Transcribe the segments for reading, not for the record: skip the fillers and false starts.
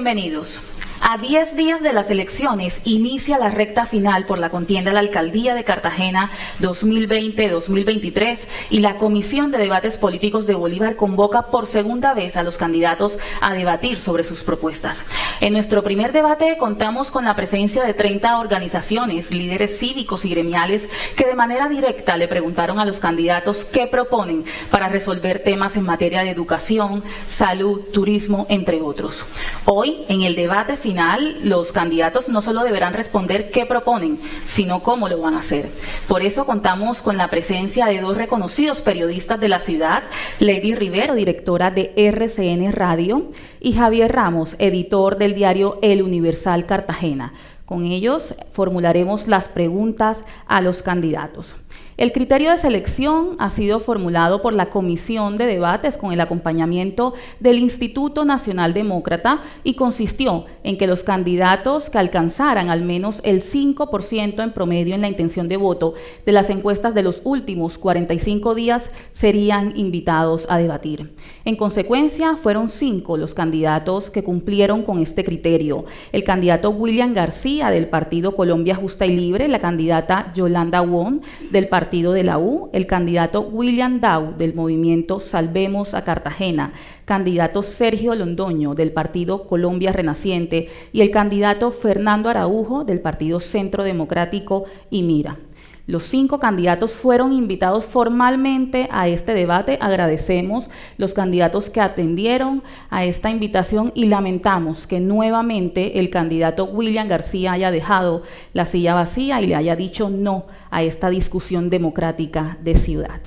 Bienvenidos. A 10 días de las elecciones inicia la recta final por la contienda a la Alcaldía de Cartagena 2020-2023 y la Comisión de Debates Políticos de Bolívar convoca por segunda vez a los candidatos a debatir sobre sus propuestas. En nuestro primer debate contamos con la presencia de 30 organizaciones, líderes cívicos y gremiales que de manera directa le preguntaron a los candidatos qué proponen para resolver temas en materia de educación, salud, turismo, entre otros. Hoy, en el debate final, los candidatos no solo deberán responder qué proponen, sino cómo lo van a hacer. Por eso contamos con la presencia de dos reconocidos periodistas de la ciudad, Lady Rivero, directora de RCN Radio, y Javier Ramos, editor del diario El Universal Cartagena. Con ellos formularemos las preguntas a los candidatos. El criterio de selección ha sido formulado por la Comisión de Debates con el acompañamiento del Instituto Nacional Demócrata y consistió en que los candidatos que alcanzaran al menos el 5% en promedio en la intención de voto de las encuestas de los últimos 45 días serían invitados a debatir. En consecuencia, fueron 5 los candidatos que cumplieron con este criterio. El candidato William García del Partido Colombia Justa y Libre, la candidata Yolanda Wong del Partido de la U, el candidato William Dow del movimiento Salvemos a Cartagena, candidato Sergio Londoño del Partido Colombia Renaciente y el candidato Fernando Araujo del Partido Centro Democrático y Mira. Los 5 candidatos fueron invitados formalmente a este debate. Agradecemos los candidatos que atendieron a esta invitación y lamentamos que nuevamente el candidato William García haya dejado la silla vacía y le haya dicho no a esta discusión democrática de ciudad.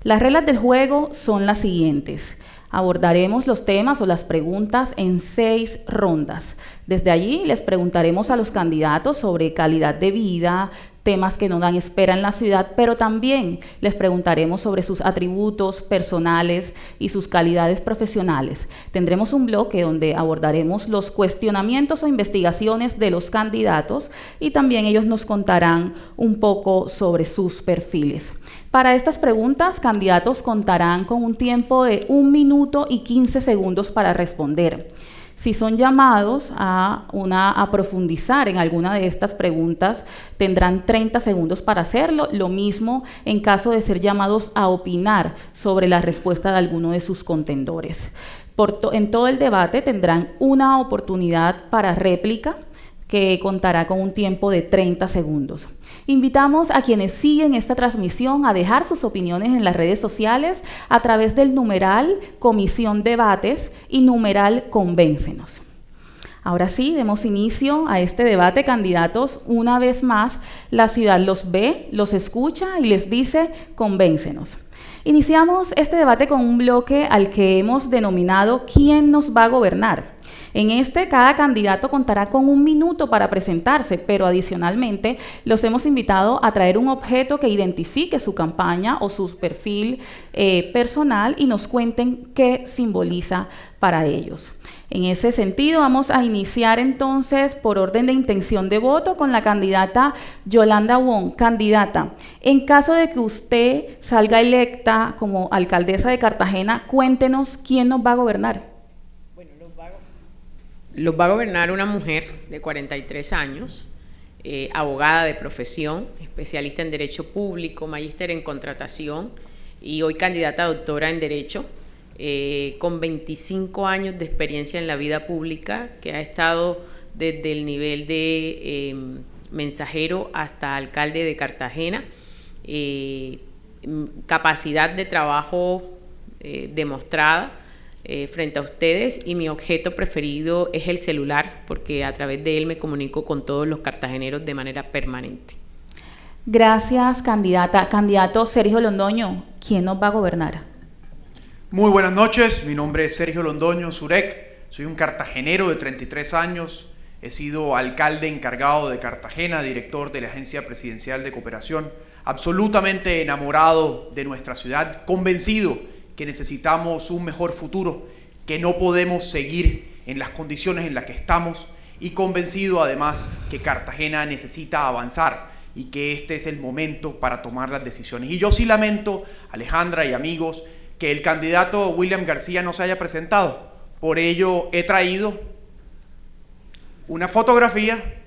Las reglas del juego son las siguientes. Abordaremos los temas o las preguntas en 6 rondas. Desde allí les preguntaremos a los candidatos sobre calidad de vida, temas que no dan espera en la ciudad, pero también les preguntaremos sobre sus atributos personales y sus calidades profesionales. Tendremos un bloque donde abordaremos los cuestionamientos o investigaciones de los candidatos y también ellos nos contarán un poco sobre sus perfiles. Para estas preguntas, candidatos contarán con un tiempo de 1 minuto y 15 segundos para responder. Si son llamados a profundizar en alguna de estas preguntas, tendrán 30 segundos para hacerlo. Lo mismo en caso de ser llamados a opinar sobre la respuesta de alguno de sus contendores. En todo el debate tendrán una oportunidad para réplica que contará con un tiempo de 30 segundos. Invitamos a quienes siguen esta transmisión a dejar sus opiniones en las redes sociales a través del numeral Comisión Debates y numeral Convéncenos. Ahora sí, demos inicio a este debate, candidatos. Una vez más, la ciudad los ve, los escucha y les dice convéncenos. Iniciamos este debate con un bloque al que hemos denominado ¿Quién nos va a gobernar? En cada candidato contará con 1 minuto para presentarse, pero adicionalmente los hemos invitado a traer un objeto que identifique su campaña o su perfil personal y nos cuenten qué simboliza para ellos. En ese sentido, vamos a iniciar entonces por orden de intención de voto con la candidata Yolanda Wong. Candidata, en caso de que usted salga electa como alcaldesa de Cartagena, cuéntenos quién nos va a gobernar. Los va a gobernar una mujer de 43 años, abogada de profesión, especialista en Derecho Público, magíster en Contratación y hoy candidata a doctora en Derecho, con 25 años de experiencia en la vida pública, que ha estado desde el nivel de mensajero hasta alcalde de Cartagena, capacidad de trabajo demostrada frente a ustedes, y mi objeto preferido es el celular porque a través de él me comunico con todos los cartageneros de manera permanente. Gracias, candidata. Candidato Sergio Londoño, ¿quién nos va a gobernar? Muy buenas noches, mi nombre es Sergio Londoño Surek, soy un cartagenero de 33 años, he sido alcalde encargado de Cartagena, director de la Agencia Presidencial de Cooperación, absolutamente enamorado de nuestra ciudad, convencido que necesitamos un mejor futuro, que no podemos seguir en las condiciones en las que estamos y convencido además que Cartagena necesita avanzar y que este es el momento para tomar las decisiones. Y yo sí lamento, Alejandra y amigos, que el candidato William García no se haya presentado. Por ello he traído una fotografía,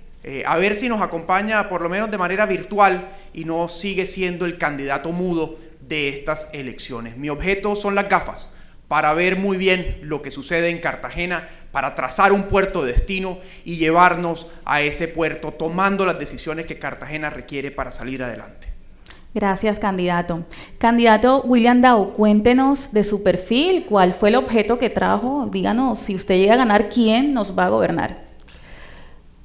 a ver si nos acompaña por lo menos de manera virtual y no sigue siendo el candidato mudo de estas elecciones. Mi objeto son las gafas para ver muy bien lo que sucede en Cartagena, para trazar un puerto de destino y llevarnos a ese puerto tomando las decisiones que Cartagena requiere para salir adelante. Gracias, candidato. Candidato William Dow, cuéntenos de su perfil, cuál fue el objeto que trajo, díganos, si usted llega a ganar, ¿quién nos va a gobernar?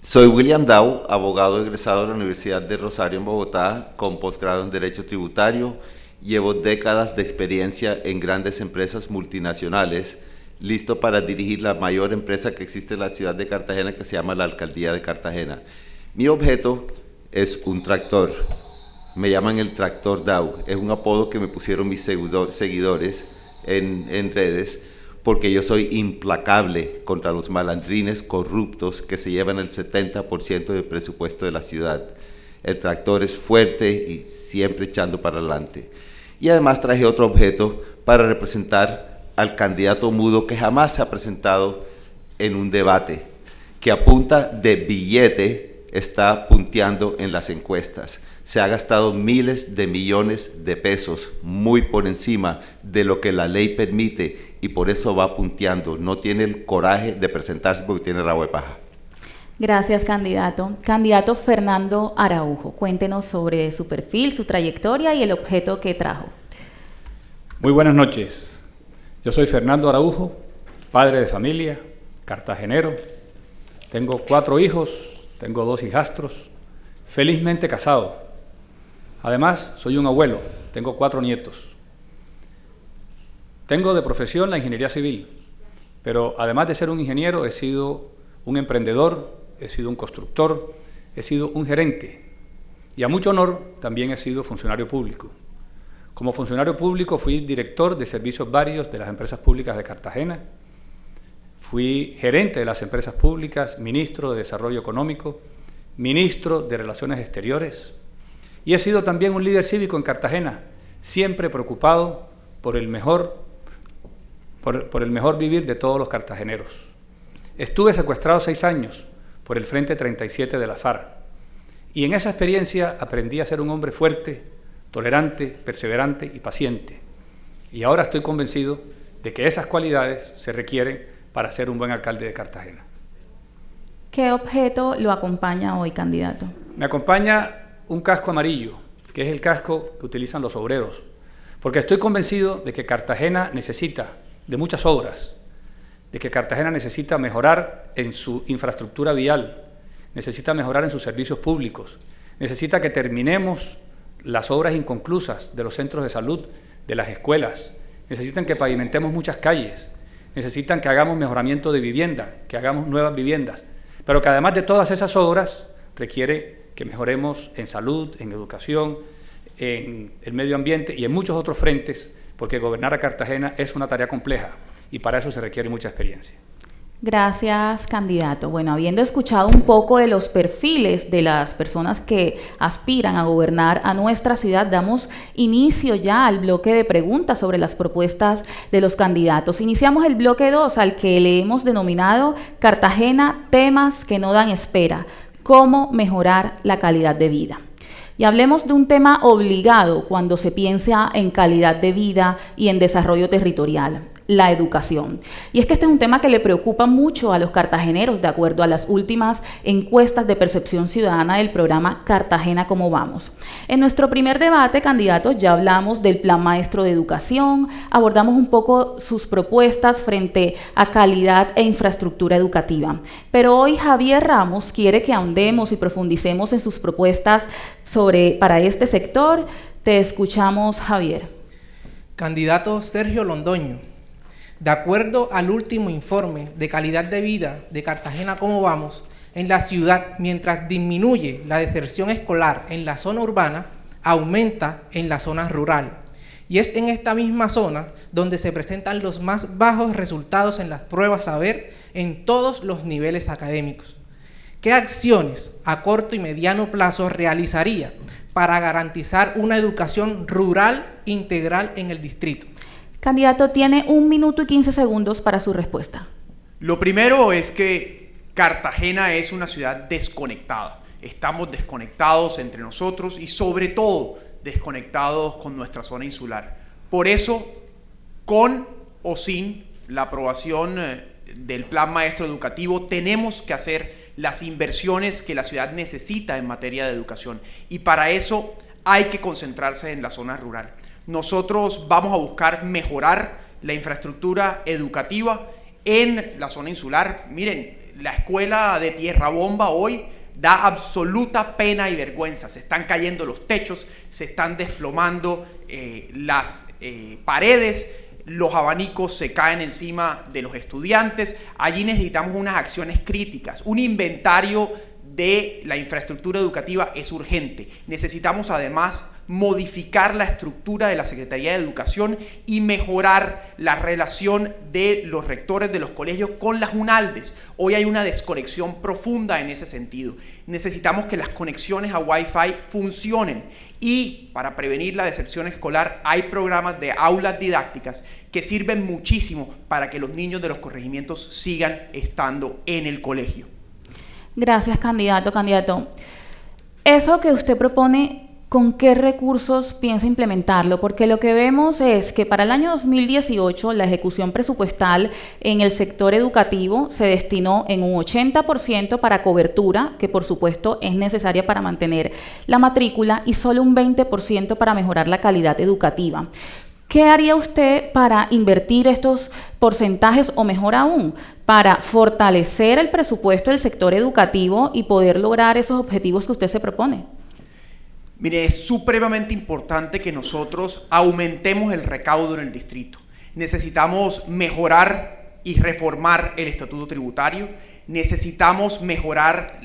Soy William Dow, abogado egresado de la Universidad de Rosario en Bogotá, con posgrado en Derecho Tributario. Llevo décadas de experiencia en grandes empresas multinacionales, listo para dirigir la mayor empresa que existe en la ciudad de Cartagena, que se llama la Alcaldía de Cartagena. Mi objeto es un tractor. Me llaman el Tractor Dow. Es un apodo que me pusieron mis seguidores en redes, porque yo soy implacable contra los malandrines corruptos que se llevan el 70% del presupuesto de la ciudad. El tractor es fuerte y siempre echando para adelante. Y además traje otro objeto para representar al candidato mudo que jamás se ha presentado en un debate, que a punta de billete está punteando en las encuestas. Se ha gastado miles de millones de pesos, muy por encima de lo que la ley permite, y por eso va punteando. No tiene el coraje de presentarse porque tiene rabo de paja. Gracias, candidato. Candidato Fernando Araujo, cuéntenos sobre su perfil, su trayectoria y el objeto que trajo. Muy buenas noches. Yo soy Fernando Araujo, padre de familia, cartagenero. Tengo 4 hijos, tengo 2 hijastros, felizmente casado. Además, soy un abuelo, tengo 4 nietos. Tengo de profesión la ingeniería civil, pero además de ser un ingeniero, he sido un emprendedor, he sido un constructor, he sido un gerente y a mucho honor también he sido funcionario público. Como funcionario público fui director de servicios varios de las empresas públicas de Cartagena, fui gerente de las empresas públicas, ministro de Desarrollo Económico, ministro de Relaciones Exteriores y he sido también un líder cívico en Cartagena, siempre preocupado por el mejor vivir de todos los cartageneros. Estuve secuestrado 6 años por el Frente 37 de la FARC y en esa experiencia aprendí a ser un hombre fuerte, tolerante, perseverante y paciente. Y ahora estoy convencido de que esas cualidades se requieren para ser un buen alcalde de Cartagena. ¿Qué objeto lo acompaña hoy, candidato? Me acompaña un casco amarillo, que es el casco que utilizan los obreros, porque estoy convencido de que Cartagena necesita de muchas obras, de que Cartagena necesita mejorar en su infraestructura vial, necesita mejorar en sus servicios públicos, necesita que terminemos las obras inconclusas de los centros de salud, de las escuelas, necesitan que pavimentemos muchas calles, necesitan que hagamos mejoramiento de vivienda, que hagamos nuevas viviendas, pero que además de todas esas obras requiere que mejoremos en salud, en educación, en el medio ambiente y en muchos otros frentes, porque gobernar a Cartagena es una tarea compleja y para eso se requiere mucha experiencia. Gracias, candidato. Bueno, habiendo escuchado un poco de los perfiles de las personas que aspiran a gobernar a nuestra ciudad, damos inicio ya al bloque de preguntas sobre las propuestas de los candidatos. Iniciamos el bloque 2, al que le hemos denominado Cartagena, temas que no dan espera, cómo mejorar la calidad de vida. Y hablemos de un tema obligado cuando se piensa en calidad de vida y en desarrollo territorial, la educación. Y es que este es un tema que le preocupa mucho a los cartageneros, de acuerdo a las últimas encuestas de percepción ciudadana del programa Cartagena ¿Cómo vamos? En nuestro primer debate, candidatos, ya hablamos del Plan Maestro de Educación, abordamos un poco sus propuestas frente a calidad e infraestructura educativa. Pero hoy Javier Ramos quiere que ahondemos y profundicemos en sus propuestas para este sector. Te escuchamos, Javier. Candidato Sergio Londoño, de acuerdo al último informe de calidad de vida de Cartagena ¿Cómo vamos?, en la ciudad, mientras disminuye la deserción escolar en la zona urbana, aumenta en la zona rural. Y es en esta misma zona donde se presentan los más bajos resultados en las pruebas saber en todos los niveles académicos. ¿Qué acciones a corto y mediano plazo realizaría para garantizar una educación rural integral en el distrito? Candidato, tiene 1 minuto y 15 segundos para su respuesta. Lo primero es que Cartagena es una ciudad desconectada. Estamos desconectados entre nosotros y sobre todo desconectados con nuestra zona insular. Por eso, con o sin la aprobación del Plan Maestro Educativo, tenemos que hacer las inversiones que la ciudad necesita en materia de educación. Y para eso hay que concentrarse en la zona rural. Nosotros vamos a buscar mejorar la infraestructura educativa en la zona insular. Miren, la escuela de Tierra Bomba hoy da absoluta pena y vergüenza. Se están cayendo los techos, se están desplomando las paredes, los abanicos se caen encima de los estudiantes. Allí necesitamos unas acciones críticas, un inventario de la infraestructura educativa es urgente. Necesitamos además modificar la estructura de la Secretaría de Educación y mejorar la relación de los rectores de los colegios con las UNALDES. Hoy hay una desconexión profunda en ese sentido. Necesitamos que las conexiones a Wi-Fi funcionen y para prevenir la deserción escolar hay programas de aulas didácticas que sirven muchísimo para que los niños de los corregimientos sigan estando en el colegio. Gracias, candidato. Eso que usted propone, ¿con qué recursos piensa implementarlo? Porque lo que vemos es que para el año 2018 la ejecución presupuestal en el sector educativo se destinó en un 80% para cobertura, que por supuesto es necesaria para mantener la matrícula, y solo un 20% para mejorar la calidad educativa. ¿Qué haría usted para invertir estos porcentajes o mejor aún, para fortalecer el presupuesto del sector educativo y poder lograr esos objetivos que usted se propone? Mire, es supremamente importante que nosotros aumentemos el recaudo en el distrito. Necesitamos mejorar y reformar el estatuto tributario. Necesitamos mejorar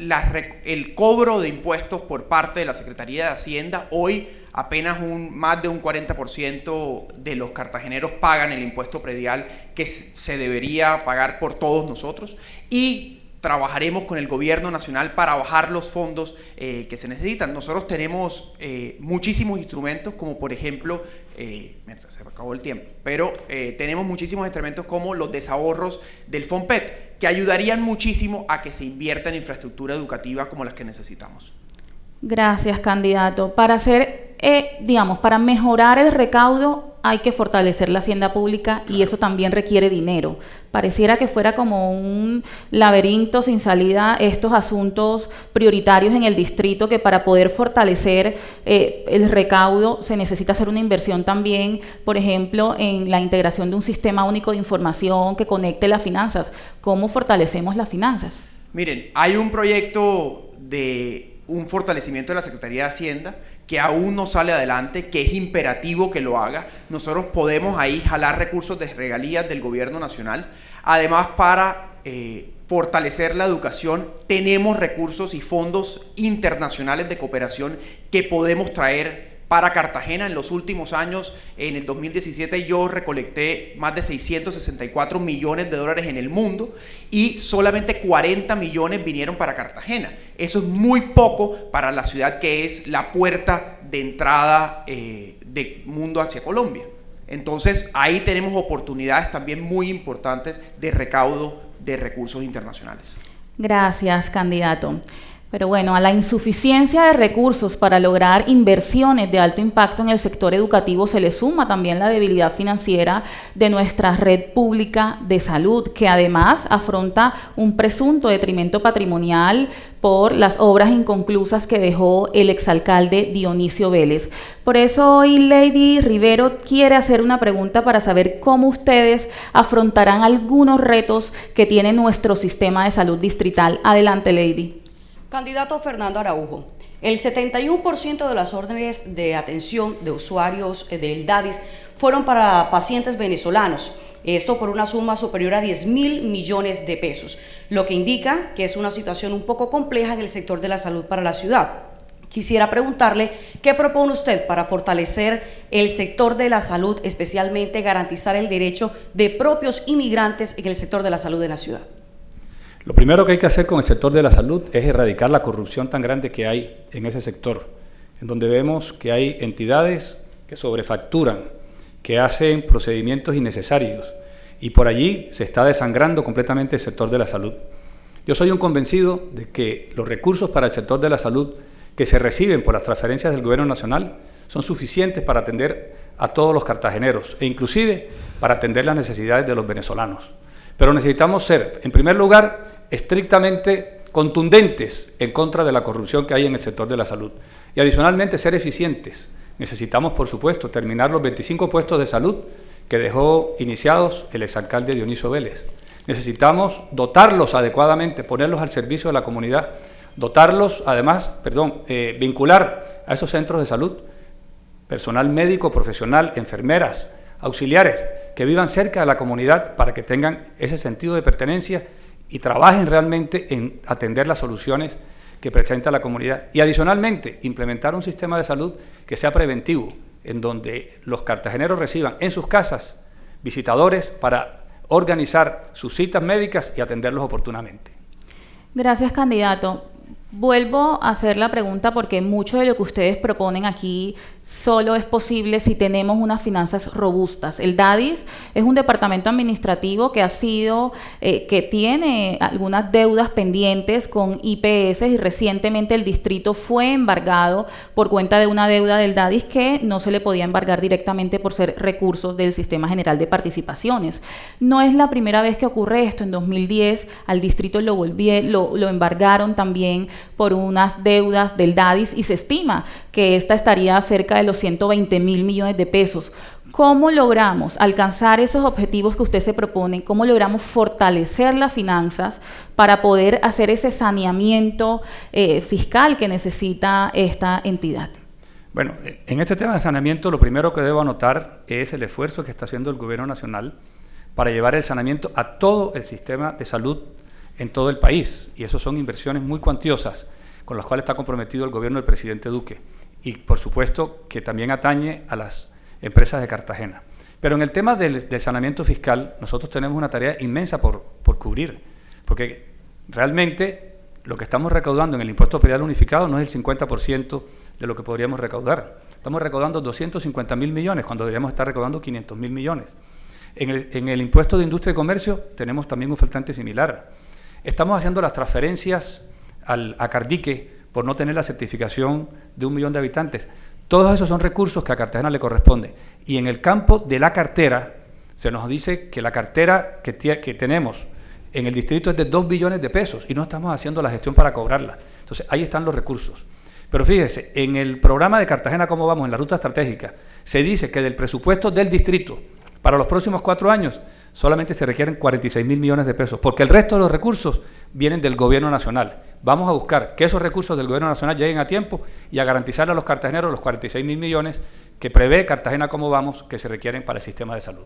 el cobro de impuestos por parte de la Secretaría de Hacienda. Hoy apenas más de un 40% de los cartageneros pagan el impuesto predial que se debería pagar por todos nosotros, y trabajaremos con el gobierno nacional para bajar los fondos que se necesitan. Nosotros tenemos muchísimos instrumentos, como por ejemplo, se acabó el tiempo, pero tenemos muchísimos instrumentos como los desahorros del FONPET, que ayudarían muchísimo a que se invierta en infraestructura educativa como las que necesitamos. Gracias, candidato. Para hacer, para mejorar el recaudo hay que fortalecer la hacienda pública, y eso también requiere dinero. Pareciera que fuera como un laberinto sin salida estos asuntos prioritarios en el distrito, que para poder fortalecer el recaudo se necesita hacer una inversión también, por ejemplo, en la integración de un sistema único de información que conecte las finanzas. ¿Cómo fortalecemos las finanzas? Miren, hay un proyecto de un fortalecimiento de la Secretaría de Hacienda que aún no sale adelante, que es imperativo que lo haga. Nosotros podemos ahí jalar recursos de regalías del gobierno nacional. Además, para fortalecer la educación, tenemos recursos y fondos internacionales de cooperación que podemos traer para Cartagena. En los últimos años, en el 2017, yo recolecté más de 664 millones de dólares en el mundo y solamente 40 millones vinieron para Cartagena. Eso es muy poco para la ciudad que es la puerta de entrada del mundo hacia Colombia. Entonces, ahí tenemos oportunidades también muy importantes de recaudo de recursos internacionales. Gracias, candidato. Pero bueno, a la insuficiencia de recursos para lograr inversiones de alto impacto en el sector educativo se le suma también la debilidad financiera de nuestra red pública de salud, que además afronta un presunto detrimento patrimonial por las obras inconclusas que dejó el exalcalde Dionisio Vélez. Por eso hoy Lady Rivero quiere hacer una pregunta para saber cómo ustedes afrontarán algunos retos que tiene nuestro sistema de salud distrital. Adelante, Lady. Candidato Fernando Araujo, el 71% de las órdenes de atención de usuarios del DADIS fueron para pacientes venezolanos, esto por una suma superior a 10.000 millones de pesos, lo que indica que es una situación un poco compleja en el sector de la salud para la ciudad. Quisiera preguntarle, ¿qué propone usted para fortalecer el sector de la salud, especialmente garantizar el derecho de propios inmigrantes en el sector de la salud de la ciudad? Lo primero que hay que hacer con el sector de la salud es erradicar la corrupción tan grande que hay en ese sector, en donde vemos que hay entidades que sobrefacturan, que hacen procedimientos innecesarios, y por allí se está desangrando completamente el sector de la salud. Yo soy un convencido de que los recursos para el sector de la salud que se reciben por las transferencias del Gobierno Nacional son suficientes para atender a todos los cartageneros e inclusive para atender las necesidades de los venezolanos. Pero necesitamos ser, en primer lugar, estrictamente contundentes en contra de la corrupción que hay en el sector de la salud y adicionalmente ser eficientes. Necesitamos, por supuesto, terminar los 25 puestos de salud que dejó iniciados el exalcalde Dionisio Vélez. Necesitamos dotarlos adecuadamente, ponerlos al servicio de la comunidad, dotarlos, además, vincular a esos centros de salud personal médico, profesional, enfermeras, auxiliares, que vivan cerca de la comunidad para que tengan ese sentido de pertenencia y trabajen realmente en atender las soluciones que presenta la comunidad. Y adicionalmente, implementar un sistema de salud que sea preventivo, en donde los cartageneros reciban en sus casas visitadores para organizar sus citas médicas y atenderlos oportunamente. Gracias, candidato. Vuelvo a hacer la pregunta porque mucho de lo que ustedes proponen aquí solo es posible si tenemos unas finanzas robustas. El DADIS es un departamento administrativo que que tiene algunas deudas pendientes con IPS y recientemente el distrito fue embargado por cuenta de una deuda del DADIS que no se le podía embargar directamente por ser recursos del Sistema General de Participaciones. No es la primera vez que ocurre esto. En 2010 al distrito lo embargaron también por unas deudas del DADIS y se estima que esta estaría cerca de los 120.000 millones de pesos. ¿Cómo logramos alcanzar esos objetivos que usted se propone? ¿Cómo logramos fortalecer las finanzas para poder hacer ese saneamiento fiscal que necesita esta entidad? Bueno, en este tema de saneamiento lo primero que debo anotar es el esfuerzo que está haciendo el Gobierno Nacional para llevar el saneamiento a todo el sistema de salud en todo el país, y eso son inversiones muy cuantiosas con las cuales está comprometido el gobierno del presidente Duque, y por supuesto que también atañe a las empresas de Cartagena. Pero en el tema del saneamiento fiscal, nosotros tenemos una tarea inmensa por cubrir, porque realmente lo que estamos recaudando en el impuesto predial unificado no es el 50% de lo que podríamos recaudar. Estamos recaudando 250.000 millones cuando deberíamos estar recaudando 500.000 millones. En el impuesto de industria y comercio tenemos también un faltante similar. Estamos haciendo las transferencias a Cardique por no tener la certificación de 1 millón de habitantes. Todos esos son recursos que a Cartagena le corresponden. Y en el campo de la cartera, se nos dice que la cartera que tenemos en el distrito es de 2 billones de pesos y no estamos haciendo la gestión para cobrarla. Entonces, ahí están los recursos. Pero fíjese, en el programa de Cartagena Cómo Vamos, en la ruta estratégica, se dice que del presupuesto del distrito para los próximos 4 años solamente se requieren 46.000 millones de pesos, porque el resto de los recursos vienen del Gobierno Nacional. Vamos a buscar que esos recursos del Gobierno Nacional lleguen a tiempo y a garantizarle a los cartageneros los 46.000 millones que prevé Cartagena Cómo Vamos que se requieren para el sistema de salud.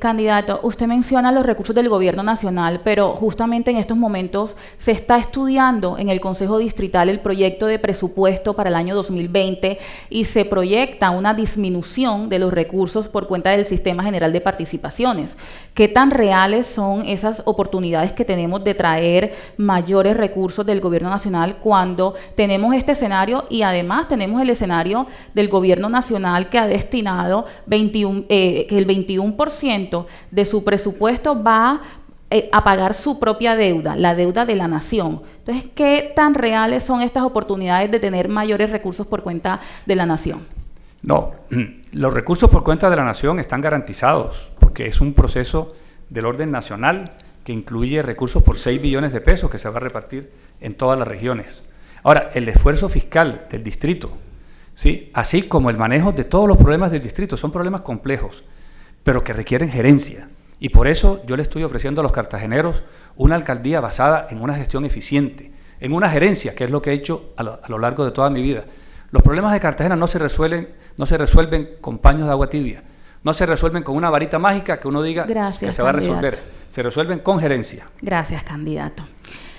Candidato, usted menciona los recursos del Gobierno Nacional, pero justamente en estos momentos se está estudiando en el Consejo Distrital el proyecto de presupuesto para el año 2020 y se proyecta una disminución de los recursos por cuenta del Sistema General de Participaciones. ¿Qué tan reales son esas oportunidades que tenemos de traer mayores recursos del Gobierno Nacional cuando tenemos este escenario y además tenemos el escenario del Gobierno Nacional que ha destinado que el 21% de su presupuesto va a pagar su propia deuda, la deuda de la nación? Entonces, ¿qué tan reales son estas oportunidades de tener mayores recursos por cuenta de la nación? No, los recursos por cuenta de la nación están garantizados, porque es un proceso del orden nacional que incluye recursos por 6 billones de pesos que se va a repartir en todas las regiones. Ahora, el esfuerzo fiscal del distrito, ¿sí?, así como el manejo de todos los problemas del distrito, son problemas complejos, pero que requieren gerencia. Y por eso yo le estoy ofreciendo a los cartageneros una alcaldía basada en una gestión eficiente, en una gerencia, que es lo que he hecho a lo largo de toda mi vida. Los problemas de Cartagena no se resuelven con paños de agua tibia, no se resuelven con una varita mágica que uno diga que se va a resolver, se resuelven con gerencia. Gracias, candidato.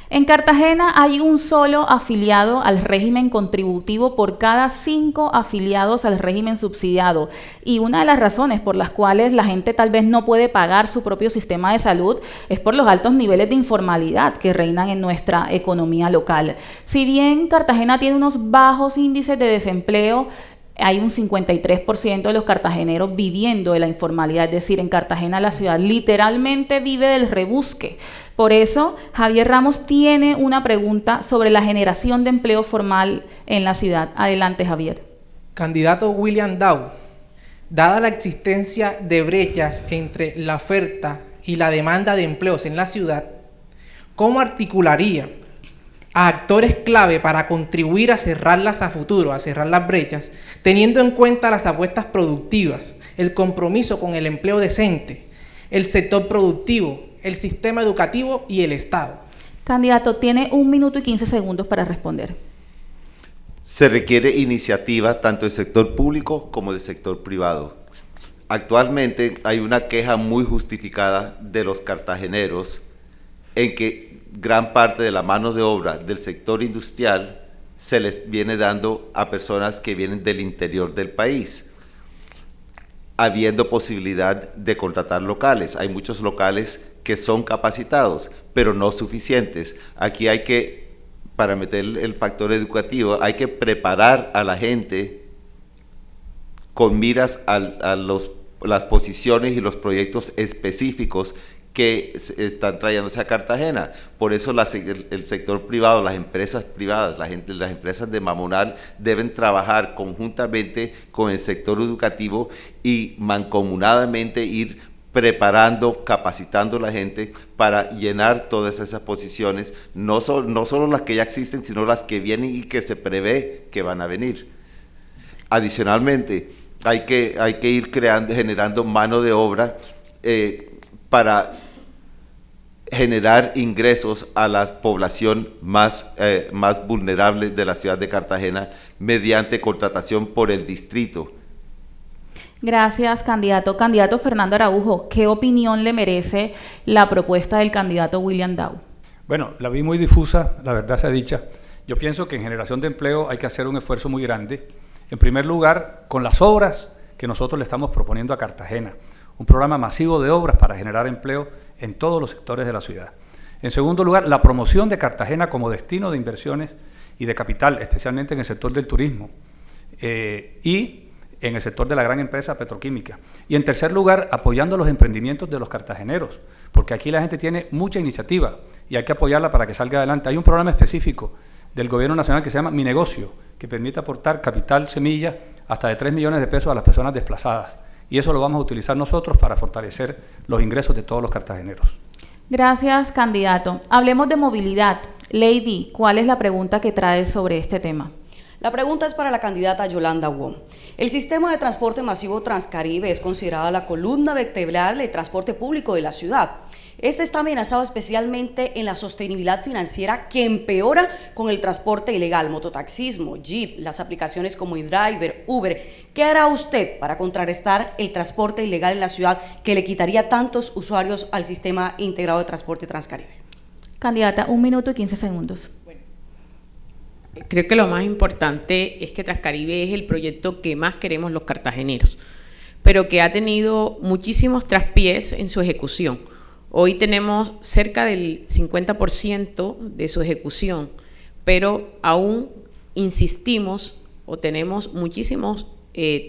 En Cartagena hay un solo afiliado al régimen contributivo por cada 5 afiliados al régimen subsidiado. Y una de las razones por las cuales la gente tal vez no puede pagar su propio sistema de salud es por los altos niveles de informalidad que reinan en nuestra economía local. Si bien Cartagena tiene unos bajos índices de desempleo, hay un 53% de los cartageneros viviendo de la informalidad, es decir, en Cartagena la ciudad literalmente vive del rebusque. Por eso, Javier Ramos tiene una pregunta sobre la generación de empleo formal en la ciudad. Adelante, Javier. Candidato William Dow, dada la existencia de brechas entre la oferta y la demanda de empleos en la ciudad, ¿cómo articularía a actores clave para contribuir a cerrarlas a futuro, a cerrar las brechas, teniendo en cuenta las apuestas productivas, el compromiso con el empleo decente, el sector productivo, el sistema educativo y el Estado? Candidato, tiene 1 minuto y 15 segundos para responder. Se requiere iniciativa tanto del sector público como del sector privado. Actualmente hay una queja muy justificada de los cartageneros en que gran parte de la mano de obra del sector industrial se les viene dando a personas que vienen del interior del país, habiendo posibilidad de contratar locales. Hay muchos locales que son capacitados, pero no suficientes. Aquí hay que, para meter el factor educativo, hay que preparar a la gente con miras a las posiciones y los proyectos específicos que están trayéndose a Cartagena. Por eso el sector privado, las empresas privadas, las empresas de Mamonal deben trabajar conjuntamente con el sector educativo y mancomunadamente ir preparando, capacitando a la gente para llenar todas esas posiciones, no solo las que ya existen, sino las que vienen y que se prevé que van a venir. Adicionalmente, hay que ir generando mano de obra para generar ingresos a la población más vulnerable de la ciudad de Cartagena mediante contratación por el distrito. Gracias, candidato. Candidato Fernando Araujo, ¿qué opinión le merece la propuesta del candidato William Dow? Bueno, la vi muy difusa, la verdad sea dicha. Yo pienso que en generación de empleo hay que hacer un esfuerzo muy grande. En primer lugar, con las obras que nosotros le estamos proponiendo a Cartagena. Un programa masivo de obras para generar empleo en todos los sectores de la ciudad. En segundo lugar, la promoción de Cartagena como destino de inversiones y de capital, especialmente en el sector del turismo y en el sector de la gran empresa petroquímica. Y en tercer lugar, apoyando los emprendimientos de los cartageneros, porque aquí la gente tiene mucha iniciativa y hay que apoyarla para que salga adelante. Hay un programa específico del Gobierno Nacional que se llama Mi Negocio, que permite aportar capital semilla hasta de 3 millones de pesos a las personas desplazadas. Y eso lo vamos a utilizar nosotros para fortalecer los ingresos de todos los cartageneros. Gracias, candidato. Hablemos de movilidad. Lady, ¿cuál es la pregunta que trae sobre este tema? La pregunta es para la candidata Yolanda Wong. El sistema de transporte masivo Transcaribe es considerada la columna vertebral del transporte público de la ciudad. Este está amenazado especialmente en la sostenibilidad financiera que empeora con el transporte ilegal, mototaxismo, Jeep, las aplicaciones como iDriver, Uber. ¿Qué hará usted para contrarrestar el transporte ilegal en la ciudad que le quitaría tantos usuarios al sistema integrado de transporte Transcaribe? Candidata, 1 minuto y 15 segundos. Creo que lo más importante es que Transcaribe es el proyecto que más queremos los cartageneros, pero que ha tenido muchísimos traspiés en su ejecución. Hoy tenemos cerca del 50% de su ejecución, pero aún insistimos o tenemos muchísimos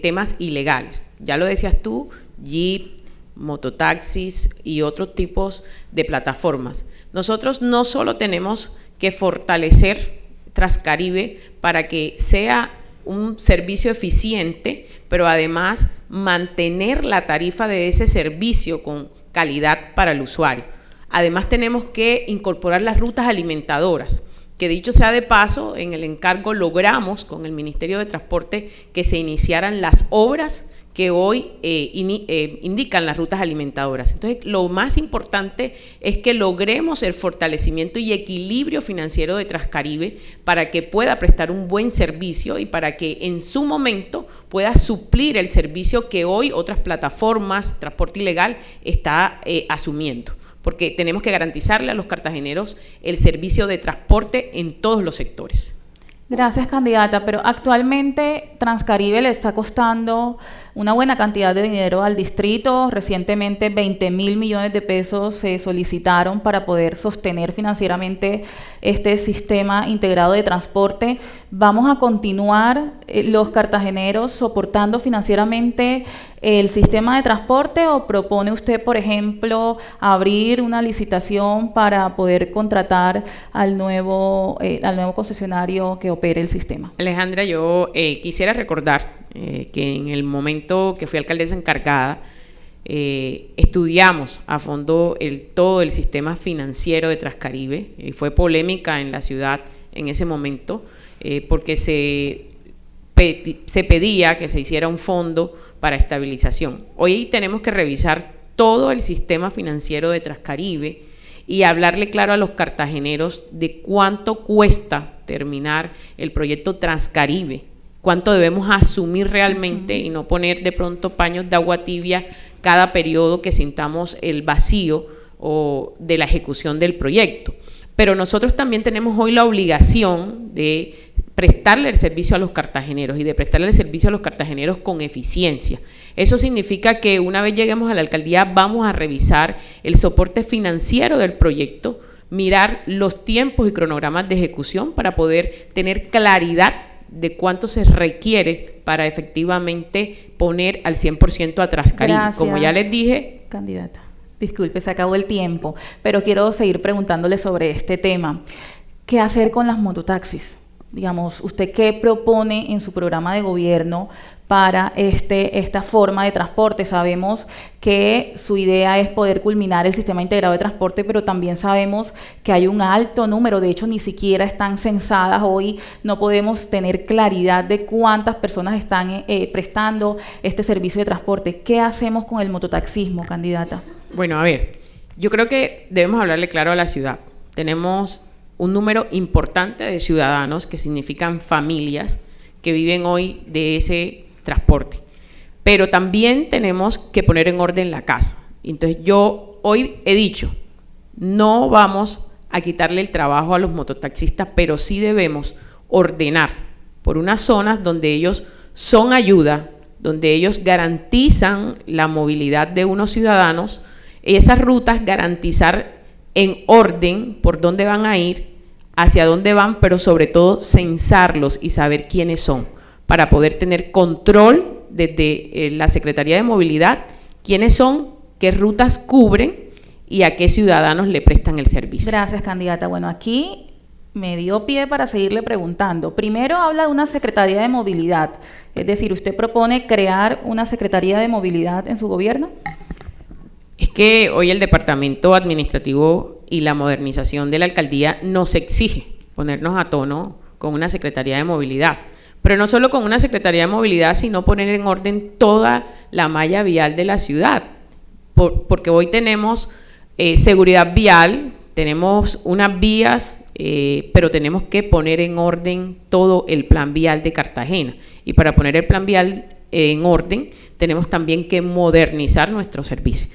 temas ilegales. Ya lo decías tú, Jeep, mototaxis y otros tipos de plataformas. Nosotros no solo tenemos que fortalecer Transcaribe para que sea un servicio eficiente, pero además mantener la tarifa de ese servicio con calidad para el usuario. Además tenemos que incorporar las rutas alimentadoras, que dicho sea de paso, en el encargo logramos con el Ministerio de Transporte que se iniciaran las obras que hoy indican las rutas alimentadoras. Entonces, lo más importante es que logremos el fortalecimiento y equilibrio financiero de Transcaribe para que pueda prestar un buen servicio y para que en su momento pueda suplir el servicio que hoy otras plataformas, transporte ilegal, está asumiendo. Porque tenemos que garantizarle a los cartageneros el servicio de transporte en todos los sectores. Gracias, candidata, pero actualmente Transcaribe le está costando una buena cantidad de dinero al distrito. Recientemente 20.000 millones de pesos se solicitaron para poder sostener financieramente este sistema integrado de transporte. ¿Vamos a continuar los cartageneros soportando financieramente el sistema de transporte o propone usted, por ejemplo, abrir una licitación para poder contratar al nuevo concesionario que opere el sistema? Alejandra, yo quisiera recordar que en el momento que fui alcaldesa encargada, estudiamos a fondo todo el sistema financiero de Transcaribe. Fue polémica en la ciudad en ese momento porque se pedía que se hiciera un fondo para estabilización. Hoy tenemos que revisar todo el sistema financiero de Transcaribe y hablarle claro a los cartageneros de cuánto cuesta terminar el proyecto Transcaribe, cuánto debemos asumir realmente y no poner de pronto paños de agua tibia cada periodo que sintamos el vacío de la ejecución del proyecto. Pero nosotros también tenemos hoy la obligación de prestarle el servicio a los cartageneros y de prestarle el servicio a los cartageneros con eficiencia. Eso significa que una vez lleguemos a la alcaldía vamos a revisar el soporte financiero del proyecto, mirar los tiempos y cronogramas de ejecución para poder tener claridad de cuánto se requiere para efectivamente poner al 100% a Transcaribe. Gracias, como ya les dije, candidata. Disculpe, se acabó el tiempo, pero quiero seguir preguntándole sobre este tema. ¿Qué hacer con las mototaxis? Digamos, ¿usted qué propone en su programa de gobierno para esta forma de transporte? Sabemos que su idea es poder culminar el sistema integrado de transporte, pero también sabemos que hay un alto número, de hecho ni siquiera están censadas hoy, no podemos tener claridad de cuántas personas están prestando este servicio de transporte. ¿Qué hacemos con el mototaxismo, candidata? Bueno, a ver, yo creo que debemos hablarle claro a la ciudad. Tenemos un número importante de ciudadanos, que significan familias, que viven hoy de ese transporte. Pero también tenemos que poner en orden la casa. Entonces yo hoy he dicho, no vamos a quitarle el trabajo a los mototaxistas, pero sí debemos ordenar por unas zonas donde ellos son ayuda, donde ellos garantizan la movilidad de unos ciudadanos, esas rutas garantizar en orden por dónde van a ir, hacia dónde van, pero sobre todo censarlos y saber quiénes son, para poder tener control desde la Secretaría de Movilidad, quiénes son, qué rutas cubren y a qué ciudadanos le prestan el servicio. Gracias, candidata. Bueno, aquí me dio pie para seguirle preguntando. Primero habla de una Secretaría de Movilidad, es decir, ¿usted propone crear una Secretaría de Movilidad en su gobierno? Es que hoy el Departamento Administrativo y la modernización de la alcaldía nos exige ponernos a tono con una Secretaría de Movilidad, pero no solo con una Secretaría de Movilidad, sino poner en orden toda la malla vial de la ciudad, porque hoy tenemos seguridad vial, tenemos unas vías, pero tenemos que poner en orden todo el plan vial de Cartagena, y para poner el plan vial en orden tenemos también que modernizar nuestro servicio.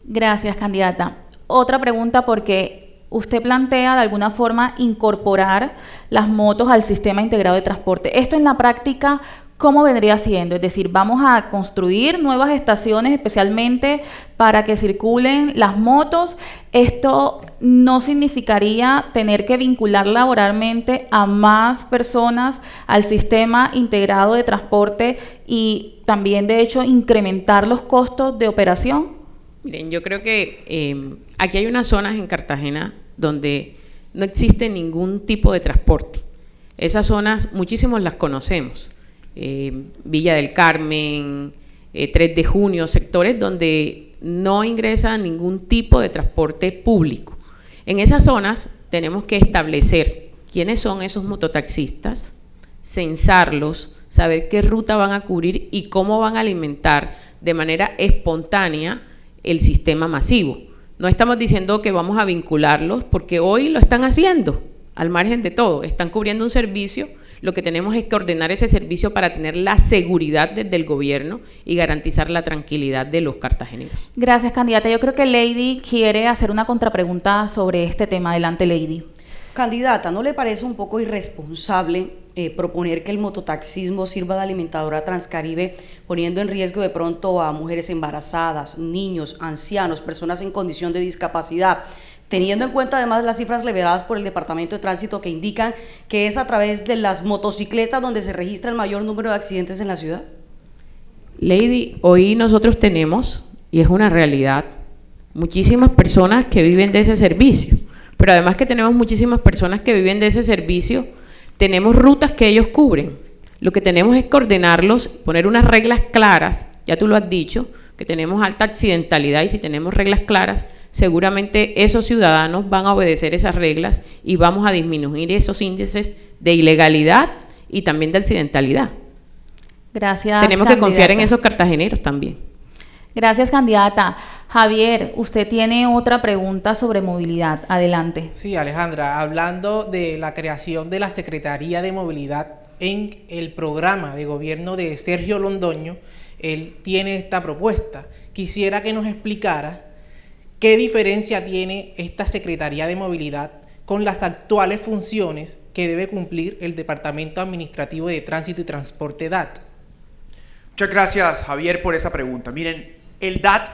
Gracias, candidata. Otra pregunta, porque usted plantea de alguna forma incorporar las motos al sistema integrado de transporte. Esto en la práctica, ¿cómo vendría siendo? Es decir, vamos a construir nuevas estaciones especialmente para que circulen las motos. ¿Esto no significaría tener que vincular laboralmente a más personas al sistema integrado de transporte y también, de hecho, incrementar los costos de operación? Miren, yo creo que aquí hay unas zonas en Cartagena donde no existe ningún tipo de transporte. Esas zonas, muchísimos las conocemos. Villa del Carmen, 3 de Junio, sectores donde no ingresa ningún tipo de transporte público. En esas zonas tenemos que establecer quiénes son esos mototaxistas, censarlos, saber qué ruta van a cubrir y cómo van a alimentar de manera espontánea el sistema masivo. No estamos diciendo que vamos a vincularlos, porque hoy lo están haciendo, al margen de todo, están cubriendo un servicio. Lo que tenemos es que ordenar ese servicio para tener la seguridad desde el gobierno y garantizar la tranquilidad de los cartageneros. Gracias, candidata. Yo creo que Lady quiere hacer una contrapregunta sobre este tema. Adelante, Lady. Candidata, ¿no le parece un poco irresponsable proponer que el mototaxismo sirva de alimentadora a Transcaribe, poniendo en riesgo de pronto a mujeres embarazadas, niños, ancianos, personas en condición de discapacidad, teniendo en cuenta además las cifras reveladas por el Departamento de Tránsito que indican que es a través de las motocicletas donde se registra el mayor número de accidentes en la ciudad? Lady, hoy nosotros tenemos, y es una realidad, muchísimas personas que viven de ese servicio, pero además que tenemos muchísimas personas que viven de ese servicio, tenemos rutas que ellos cubren. Lo que tenemos es coordinarlos, poner unas reglas claras, ya tú lo has dicho, que tenemos alta accidentalidad, y si tenemos reglas claras, seguramente esos ciudadanos van a obedecer esas reglas y vamos a disminuir esos índices de ilegalidad y también de accidentalidad. Gracias, tenemos candidata. Que confiar en esos cartageneros también. Gracias, candidata. Javier, usted tiene otra pregunta sobre movilidad. Adelante. Sí, Alejandra, hablando de la creación de la Secretaría de Movilidad en el programa de gobierno de Sergio Londoño, él tiene esta propuesta. Quisiera que nos explicara qué diferencia tiene esta Secretaría de Movilidad con las actuales funciones que debe cumplir el Departamento Administrativo de Tránsito y Transporte DAT. Muchas gracias, Javier, por esa pregunta. Miren, el DAT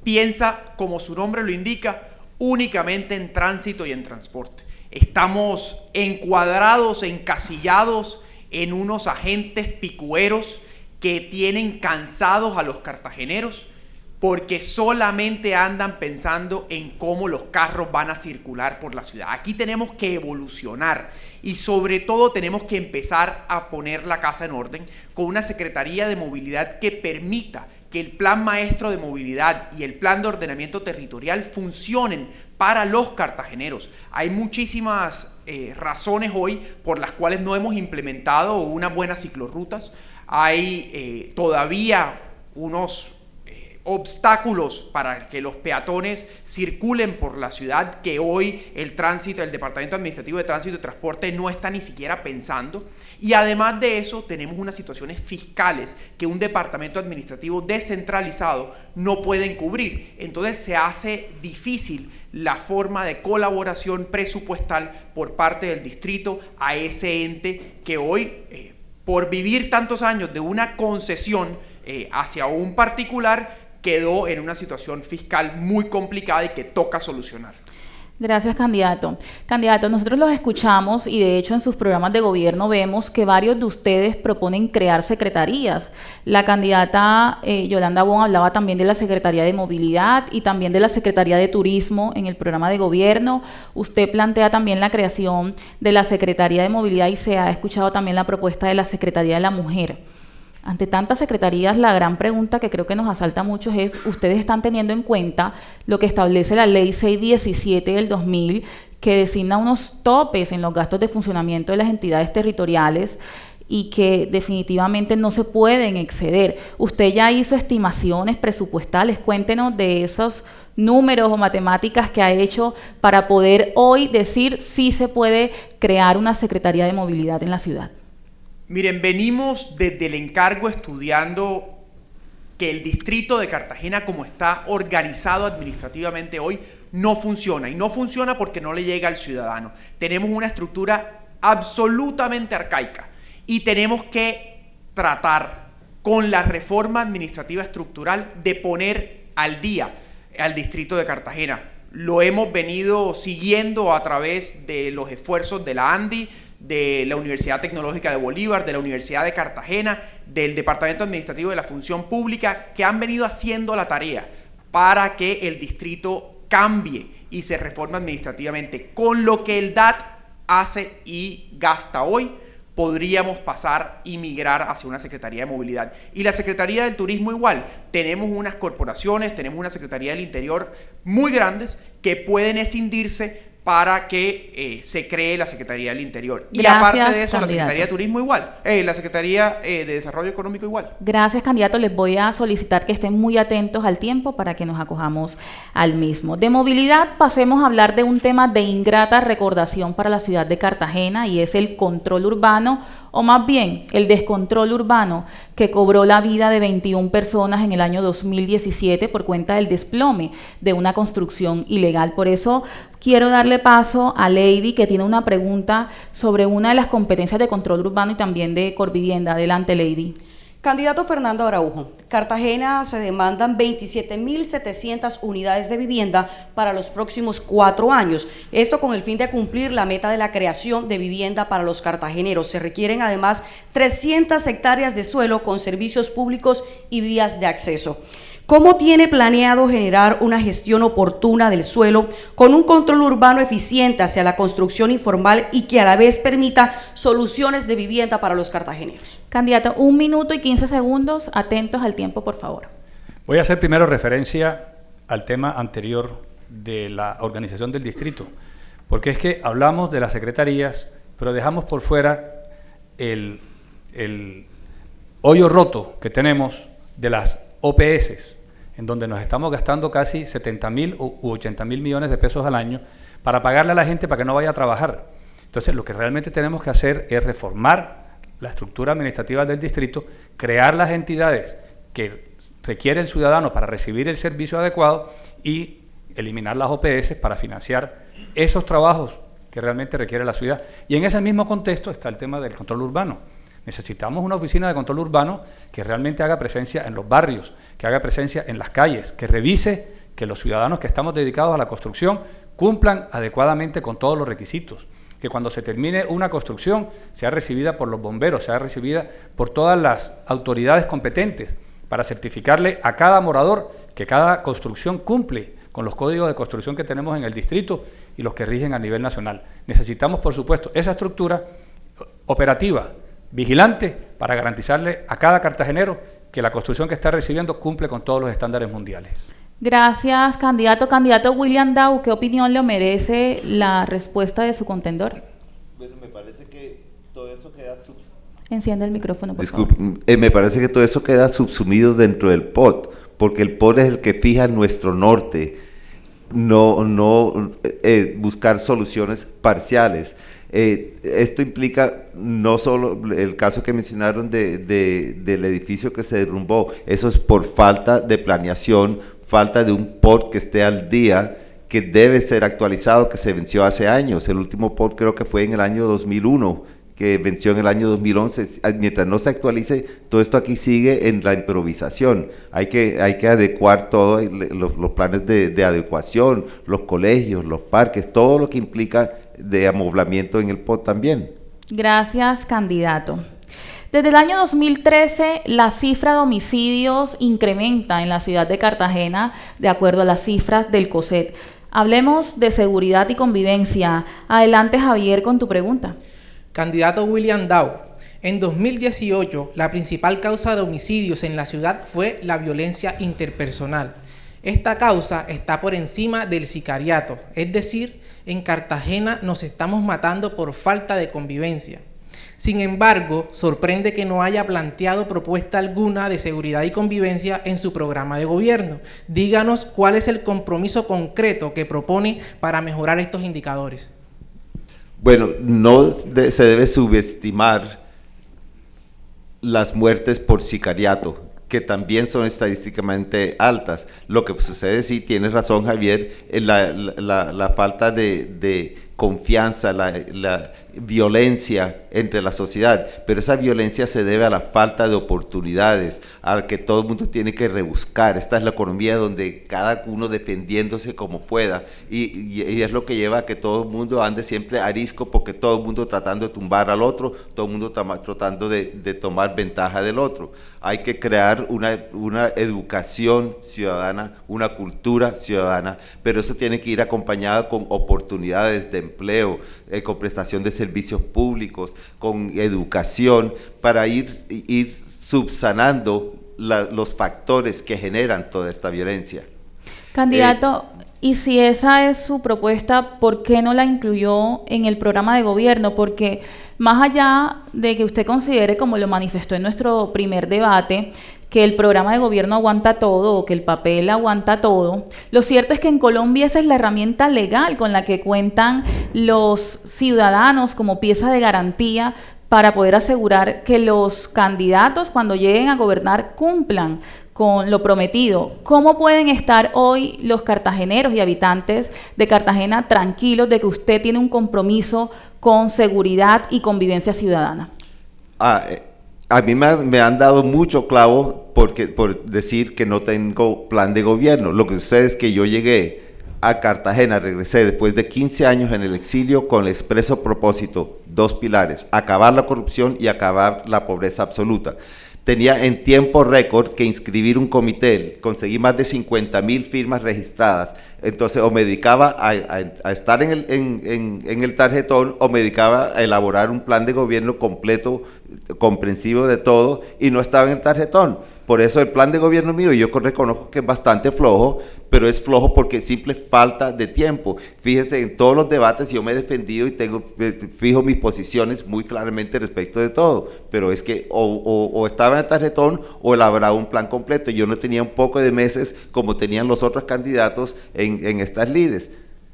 piensa, como su nombre lo indica, únicamente en tránsito y en transporte. Estamos encuadrados, encasillados en unos agentes picueros que tienen cansados a los cartageneros porque solamente andan pensando en cómo los carros van a circular por la ciudad. Aquí tenemos que evolucionar y sobre todo tenemos que empezar a poner la casa en orden con una Secretaría de Movilidad que permita que el Plan Maestro de Movilidad y el Plan de Ordenamiento Territorial funcionen para los cartageneros. Hay muchísimas razones hoy por las cuales no hemos implementado unas buenas ciclorrutas. Hay todavía unos obstáculos para que los peatones circulen por la ciudad que hoy el Departamento Administrativo de Tránsito y Transporte no está ni siquiera pensando. Y además de eso tenemos unas situaciones fiscales que un departamento administrativo descentralizado no puede cubrir. Entonces se hace difícil la forma de colaboración presupuestal por parte del distrito a ese ente que hoy, por vivir tantos años de una concesión hacia un particular, quedó en una situación fiscal muy complicada y que toca solucionar. Gracias, candidato. Candidato, nosotros los escuchamos y de hecho en sus programas de gobierno vemos que varios de ustedes proponen crear secretarías. La candidata Yolanda Bon hablaba también de la Secretaría de Movilidad y también de la Secretaría de Turismo en el programa de gobierno. Usted plantea también la creación de la Secretaría de Movilidad y se ha escuchado también la propuesta de la Secretaría de la Mujer. Ante tantas secretarías, la gran pregunta que creo que nos asalta a muchos es, ¿ustedes están teniendo en cuenta lo que establece la Ley 617 del 2000, que designa unos topes en los gastos de funcionamiento de las entidades territoriales y que definitivamente no se pueden exceder? Usted ya hizo estimaciones presupuestales, cuéntenos de esos números o matemáticas que ha hecho para poder hoy decir si se puede crear una Secretaría de Movilidad en la ciudad. Miren, venimos desde el encargo estudiando que el distrito de Cartagena, como está organizado administrativamente hoy, no funciona. Y no funciona porque no le llega al ciudadano. Tenemos una estructura absolutamente arcaica y tenemos que tratar con la reforma administrativa estructural de poner al día al distrito de Cartagena. Lo hemos venido siguiendo a través de los esfuerzos de la ANDI, de la Universidad Tecnológica de Bolívar, de la Universidad de Cartagena, del Departamento Administrativo de la Función Pública, que han venido haciendo la tarea para que el distrito cambie y se reforme administrativamente. Con lo que el DAT hace y gasta hoy, podríamos pasar y migrar hacia una Secretaría de Movilidad. Y la Secretaría del Turismo igual. Tenemos unas corporaciones, tenemos una Secretaría del Interior muy grandes que pueden escindirse para que se cree la Secretaría del Interior. Y Gracias, aparte de eso, candidato. la Secretaría de Turismo igual, la Secretaría de Desarrollo Económico igual. Gracias, candidato. Les voy a solicitar que estén muy atentos al tiempo para que nos acojamos al mismo. De movilidad pasemos a hablar de un tema de ingrata recordación para la ciudad de Cartagena y es el control urbano, o más bien el descontrol urbano que cobró la vida de 21 personas en el año 2017 por cuenta del desplome de una construcción ilegal. Por eso quiero darle darle paso a Lady, que tiene una pregunta sobre una de las competencias de control urbano y también de Corvivienda. Adelante, Lady. Candidato Fernando Araujo, Cartagena se demandan 27.700 unidades de vivienda para los próximos 4 años. Esto con el fin de cumplir la meta de la creación de vivienda para los cartageneros. Se requieren además 300 hectáreas de suelo con servicios públicos y vías de acceso. ¿Cómo tiene planeado generar una gestión oportuna del suelo con un control urbano eficiente hacia la construcción informal y que a la vez permita soluciones de vivienda para los cartageneros? Candidato, 1 minuto y 15 segundos. Atentos al tiempo, por favor. Voy a hacer primero referencia al tema anterior de la organización del distrito, porque es que hablamos de las secretarías, pero dejamos por fuera el hoyo roto que tenemos de las OPS, en donde nos estamos gastando casi 70.000 u 80.000 millones de pesos al año para pagarle a la gente para que no vaya a trabajar. Entonces, lo que realmente tenemos que hacer es reformar la estructura administrativa del distrito, crear las entidades que requiere el ciudadano para recibir el servicio adecuado y eliminar las OPS para financiar esos trabajos que realmente requiere la ciudad. Y en ese mismo contexto está el tema del control urbano. Necesitamos una oficina de control urbano que realmente haga presencia en los barrios, que haga presencia en las calles, que revise que los ciudadanos que estamos dedicados a la construcción cumplan adecuadamente con todos los requisitos, que cuando se termine una construcción sea recibida por los bomberos, sea recibida por todas las autoridades competentes para certificarle a cada morador que cada construcción cumple con los códigos de construcción que tenemos en el distrito y los que rigen a nivel nacional. Necesitamos, por supuesto, esa estructura operativa, vigilante, para garantizarle a cada cartagenero que la construcción que está recibiendo cumple con todos los estándares mundiales. Gracias, candidato. Candidato William Dow, ¿qué opinión le merece la respuesta de su contendor? Bueno, me parece que todo eso queda Enciende el micrófono, por Disculpe, favor. Me parece que todo eso queda subsumido dentro del POT, porque el POT es el que fija nuestro norte, no buscar soluciones parciales. Esto implica no solo el caso que mencionaron del edificio que se derrumbó, eso es por falta de planeación, falta de un POT que esté al día, que debe ser actualizado, que se venció hace años. El último POT creo que fue en el año 2001, que venció en el año 2011. Mientras no se actualice, todo esto aquí sigue en la improvisación. Hay que adecuar todos los planes de adecuación, los colegios, los parques, todo lo que implica de amoblamiento en el POT también. Gracias, candidato. Desde el año 2013, la cifra de homicidios incrementa en la ciudad de Cartagena, de acuerdo a las cifras del COSET. Hablemos de seguridad y convivencia. Adelante, Javier, con tu pregunta. Candidato William Dow, en 2018 la principal causa de homicidios en la ciudad fue la violencia interpersonal. Esta causa está por encima del sicariato, es decir, en Cartagena nos estamos matando por falta de convivencia. Sin embargo, sorprende que no haya planteado propuesta alguna de seguridad y convivencia en su programa de gobierno. Díganos cuál es el compromiso concreto que propone para mejorar estos indicadores. Bueno, no se debe subestimar las muertes por sicariato, que también son estadísticamente altas. Lo que sucede, sí, tienes razón, Javier, la falta de confianza, la violencia entre la sociedad, pero esa violencia se debe a la falta de oportunidades, a que todo el mundo tiene que rebuscar. Esta es la economía donde cada uno defendiéndose como pueda, y es lo que lleva a que todo el mundo ande siempre arisco, porque todo el mundo tratando de tumbar al otro, todo el mundo tratando de tomar ventaja del otro. Hay que crear una educación ciudadana, una cultura ciudadana, pero eso tiene que ir acompañado con oportunidades de empleo, con prestación de servicios públicos, con educación, para ir subsanando los factores que generan toda esta violencia. Candidato, y si esa es su propuesta, ¿por qué no la incluyó en el programa de gobierno? Porque más allá de que usted considere, como lo manifestó en nuestro primer debate, que el programa de gobierno aguanta todo o que el papel aguanta todo, lo cierto es que en Colombia esa es la herramienta legal con la que cuentan los ciudadanos como pieza de garantía para poder asegurar que los candidatos, cuando lleguen a gobernar, cumplan con lo prometido. ¿Cómo pueden estar hoy los cartageneros y habitantes de Cartagena tranquilos de que usted tiene un compromiso con seguridad y convivencia ciudadana? A mí me han dado mucho clavo por decir que no tengo plan de gobierno. Lo que sucede es que yo llegué a Cartagena, regresé después de 15 años en el exilio con el expreso propósito, 2 pilares: acabar la corrupción y acabar la pobreza absoluta. Tenía en tiempo récord que inscribir un comité, conseguí más de 50.000 firmas registradas, entonces o me dedicaba a estar en el tarjetón o me dedicaba a elaborar un plan de gobierno completo, comprensivo de todo, y no estaba en el tarjetón. Por eso el plan de gobierno mío, yo reconozco que es bastante flojo, pero es flojo porque simple falta de tiempo. Fíjense, en todos los debates yo me he defendido y fijo mis posiciones muy claramente respecto de todo, pero es que o estaba en el tarjetón o elaboraba un plan completo. Yo no tenía un poco de meses como tenían los otros candidatos en estas lides,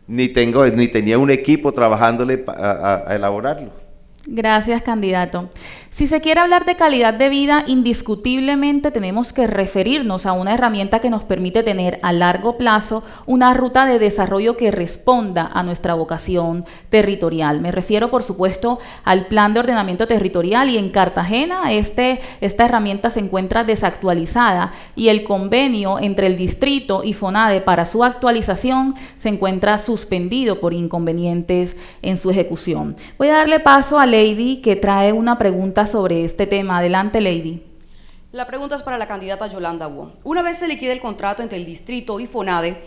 ni tenía un equipo trabajándole a elaborarlo. Gracias, candidato. Si se quiere hablar de calidad de vida, indiscutiblemente tenemos que referirnos a una herramienta que nos permite tener a largo plazo una ruta de desarrollo que responda a nuestra vocación territorial. Me refiero, por supuesto, al Plan de Ordenamiento Territorial, y en Cartagena esta herramienta se encuentra desactualizada y el convenio entre el distrito y FONADE para su actualización se encuentra suspendido por inconvenientes en su ejecución. Voy a darle paso a Lady, que trae una pregunta sobre este tema. Adelante, Lady. La pregunta es para la candidata Yolanda Wong. Una vez se liquide el contrato entre el distrito y FONADE,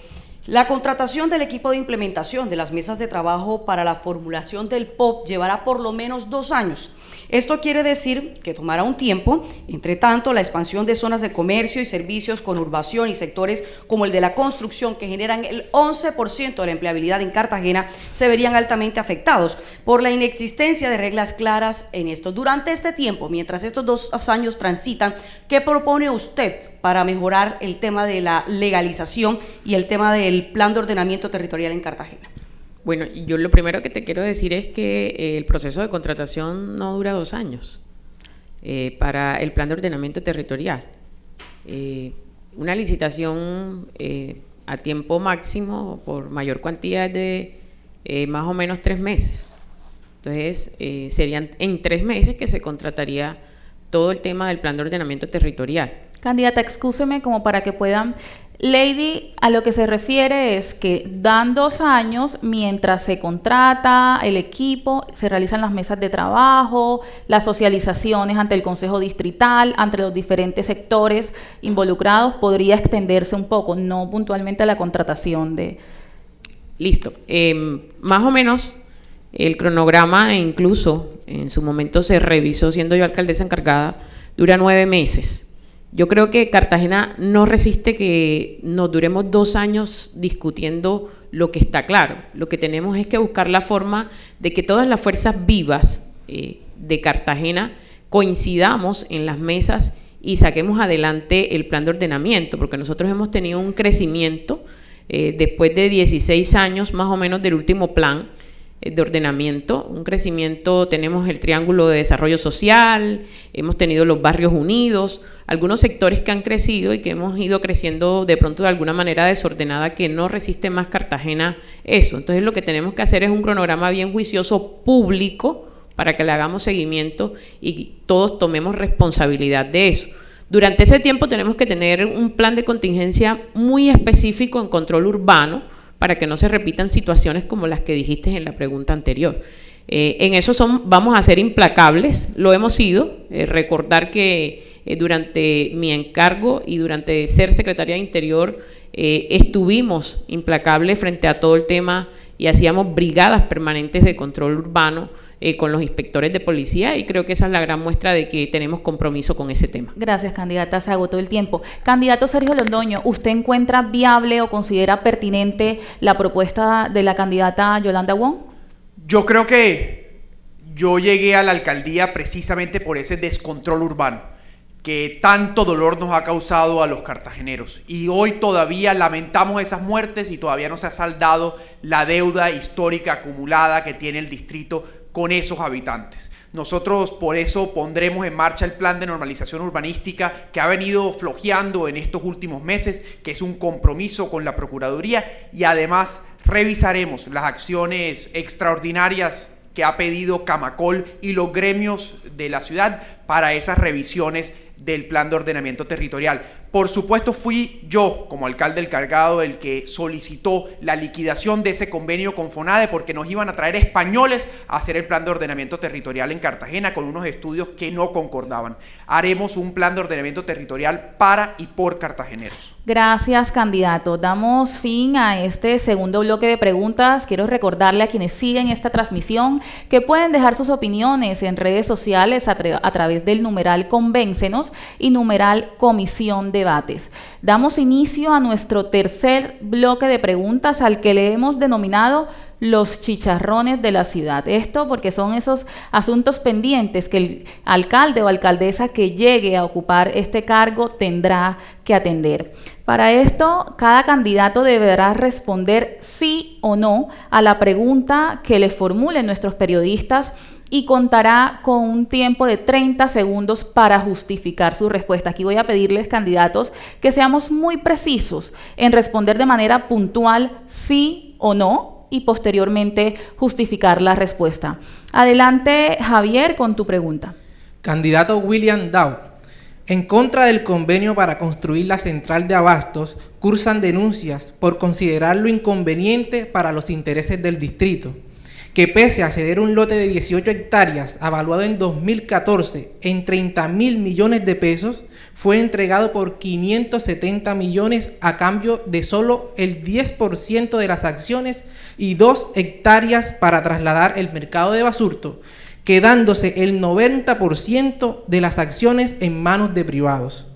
la contratación del equipo de implementación de las mesas de trabajo para la formulación del POP llevará por lo menos 2 años. Esto quiere decir que tomará un tiempo. Entre tanto, la expansión de zonas de comercio y servicios, conurbación y sectores como el de la construcción, que generan el 11% de la empleabilidad en Cartagena, se verían altamente afectados por la inexistencia de reglas claras en esto. Durante este tiempo, mientras estos 2 años transitan, ¿qué propone usted para mejorar el tema de la legalización y el tema del plan de ordenamiento territorial en Cartagena? Bueno, yo lo primero que te quiero decir es que el proceso de contratación no dura 2 años para el plan de ordenamiento territorial. Una licitación a tiempo máximo por mayor cuantía de más o menos 3 meses. Entonces, serían en 3 meses que se contrataría todo el tema del plan de ordenamiento territorial. Candidata, excúseme como para que puedan... Lady, a lo que se refiere es que dan 2 años mientras se contrata el equipo, se realizan las mesas de trabajo, las socializaciones ante el Consejo Distrital, ante los diferentes sectores involucrados. Podría extenderse un poco, no puntualmente a la contratación de... Listo. Más o menos el cronograma, incluso en su momento se revisó, siendo yo alcaldesa encargada, dura 9 meses. Yo creo que Cartagena no resiste que nos duremos 2 años discutiendo lo que está claro. Lo que tenemos es que buscar la forma de que todas las fuerzas vivas de Cartagena coincidamos en las mesas y saquemos adelante el plan de ordenamiento, porque nosotros hemos tenido un crecimiento después de 16 años más o menos del último plan de ordenamiento, un crecimiento. Tenemos el Triángulo de Desarrollo Social, hemos tenido los Barrios Unidos, algunos sectores que han crecido y que hemos ido creciendo de pronto de alguna manera desordenada, que no resiste más Cartagena eso. Entonces lo que tenemos que hacer es un cronograma bien juicioso público para que le hagamos seguimiento y todos tomemos responsabilidad de eso. Durante ese tiempo tenemos que tener un plan de contingencia muy específico en control urbano, para que no se repitan situaciones como las que dijiste en la pregunta anterior. En eso vamos a ser implacables, lo hemos sido. Recordar que durante mi encargo y durante ser secretaria de Interior estuvimos implacables frente a todo el tema y hacíamos brigadas permanentes de control urbano con los inspectores de policía, y creo que esa es la gran muestra de que tenemos compromiso con ese tema. Gracias, candidata, se agotó el tiempo. Candidato Sergio Londoño, ¿usted encuentra viable o considera pertinente la propuesta de la candidata Yolanda Wong? Yo creo que yo llegué a la alcaldía precisamente por ese descontrol urbano que tanto dolor nos ha causado a los cartageneros, y hoy todavía lamentamos esas muertes y todavía no se ha saldado la deuda histórica acumulada que tiene el distrito con esos habitantes. Nosotros por eso pondremos en marcha el plan de normalización urbanística que ha venido flojeando en estos últimos meses, que es un compromiso con la Procuraduría, y además revisaremos las acciones extraordinarias que ha pedido Camacol y los gremios de la ciudad para esas revisiones del plan de ordenamiento territorial. Por supuesto, fui yo, como alcalde encargado, el que solicitó la liquidación de ese convenio con FONADE, porque nos iban a traer españoles a hacer el plan de ordenamiento territorial en Cartagena con unos estudios que no concordaban. Haremos un plan de ordenamiento territorial para y por cartageneros. Gracias, candidato. Damos fin a este segundo bloque de preguntas. Quiero recordarle a quienes siguen esta transmisión que pueden dejar sus opiniones en redes sociales a través del numeral Convéncenos y numeral Comisión Debates. Damos inicio a nuestro tercer bloque de preguntas, al que le hemos denominado los chicharrones de la ciudad. Esto porque son esos asuntos pendientes que el alcalde o alcaldesa que llegue a ocupar este cargo tendrá que atender. Para esto, cada candidato deberá responder sí o no a la pregunta que le formulen nuestros periodistas y contará con un tiempo de 30 segundos para justificar su respuesta. Aquí voy a pedirles, candidatos, que seamos muy precisos en responder de manera puntual sí o no y posteriormente justificar la respuesta. Adelante, Javier, con tu pregunta. Candidato William Dow. En contra del convenio para construir la central de abastos, cursan denuncias por considerarlo inconveniente para los intereses del distrito, que pese a ceder un lote de 18 hectáreas avaluado en 2014 en 30.000 millones de pesos, fue entregado por 570 millones a cambio de solo el 10% de las acciones y 2 hectáreas para trasladar el mercado de Basurto, quedándose el 90% de las acciones en manos de privados.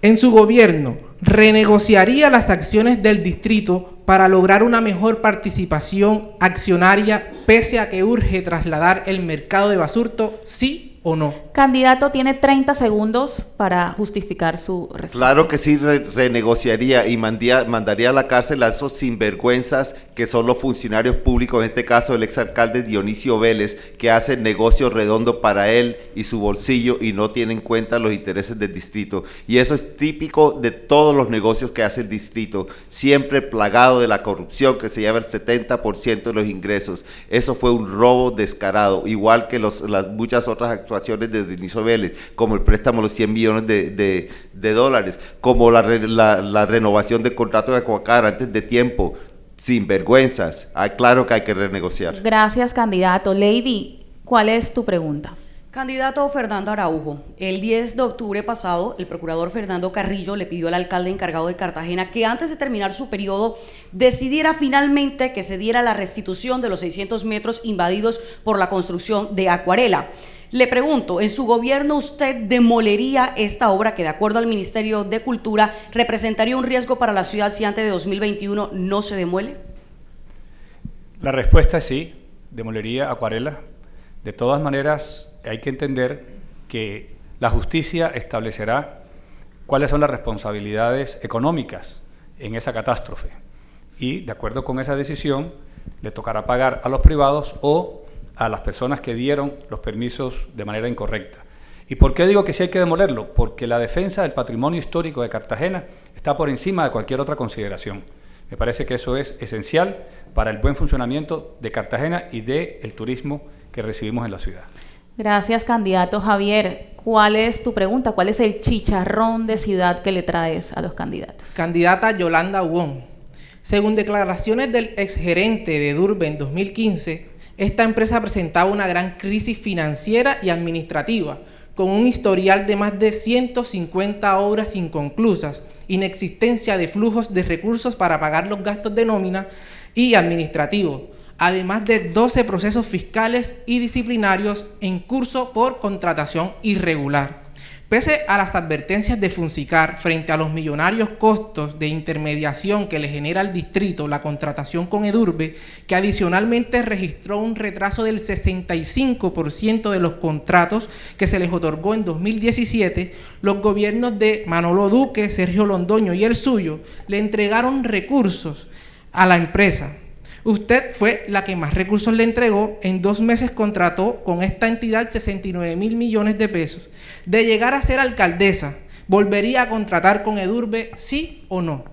En su gobierno, renegociaría las acciones del distrito para lograr una mejor participación accionaria, pese a que urge trasladar el mercado de Basurto, ¿sí o no? Candidato, tiene 30 segundos para justificar su respuesta. Claro que sí, renegociaría y mandaría a la cárcel a esos sinvergüenzas que son los funcionarios públicos, en este caso el exalcalde Dionisio Vélez, que hace negocio redondo para él y su bolsillo y no tiene en cuenta los intereses del distrito. Y eso es típico de todos los negocios que hace el distrito, siempre plagado de la corrupción, que se lleva el 70% de los ingresos. Eso fue un robo descarado, igual que las muchas otras actuaciones de Dionisio Vélez, como el préstamo de los 100 millones de dólares, como la renovación del contrato de Acuacar antes de tiempo. Sin vergüenzas. Claro que hay que renegociar. Gracias, candidato. Lady, ¿cuál es tu pregunta? Candidato Fernando Araujo, el 10 de octubre pasado, el procurador Fernando Carrillo le pidió al alcalde encargado de Cartagena que antes de terminar su periodo decidiera finalmente que se diera la restitución de los 600 metros invadidos por la construcción de Acuarela. Le pregunto, ¿en su gobierno usted demolería esta obra que, de acuerdo al Ministerio de Cultura, representaría un riesgo para la ciudad si antes de 2021 no se demuele? La respuesta es sí, demolería Acuarela. De todas maneras, hay que entender que la justicia establecerá cuáles son las responsabilidades económicas en esa catástrofe. Y, de acuerdo con esa decisión, le tocará pagar a los privados o a las personas que dieron los permisos de manera incorrecta. ¿Y por qué digo que sí hay que demolerlo? Porque la defensa del patrimonio histórico de Cartagena está por encima de cualquier otra consideración. Me parece que eso es esencial para el buen funcionamiento de Cartagena y del turismo que recibimos en la ciudad. Gracias, candidato. Javier, ¿cuál es tu pregunta? ¿Cuál es el chicharrón de ciudad que le traes a los candidatos? Candidata Yolanda Wong. Según declaraciones del exgerente de Edurbe en 2015, esta empresa presentaba una gran crisis financiera y administrativa, con un historial de más de 150 obras inconclusas, inexistencia de flujos de recursos para pagar los gastos de nómina y administrativos, además de 12 procesos fiscales y disciplinarios en curso por contratación irregular. Pese a las advertencias de Funsicar frente a los millonarios costos de intermediación que le genera al distrito la contratación con Edurbe, que adicionalmente registró un retraso del 65% de los contratos que se les otorgó en 2017, los gobiernos de Manolo Duque, Sergio Londoño y el suyo le entregaron recursos a la empresa, Usted fue la que más recursos le entregó. En 2 meses contrató con esta entidad 69.000 millones de pesos. De llegar a ser alcaldesa, ¿volvería a contratar con Edurbe, sí o no?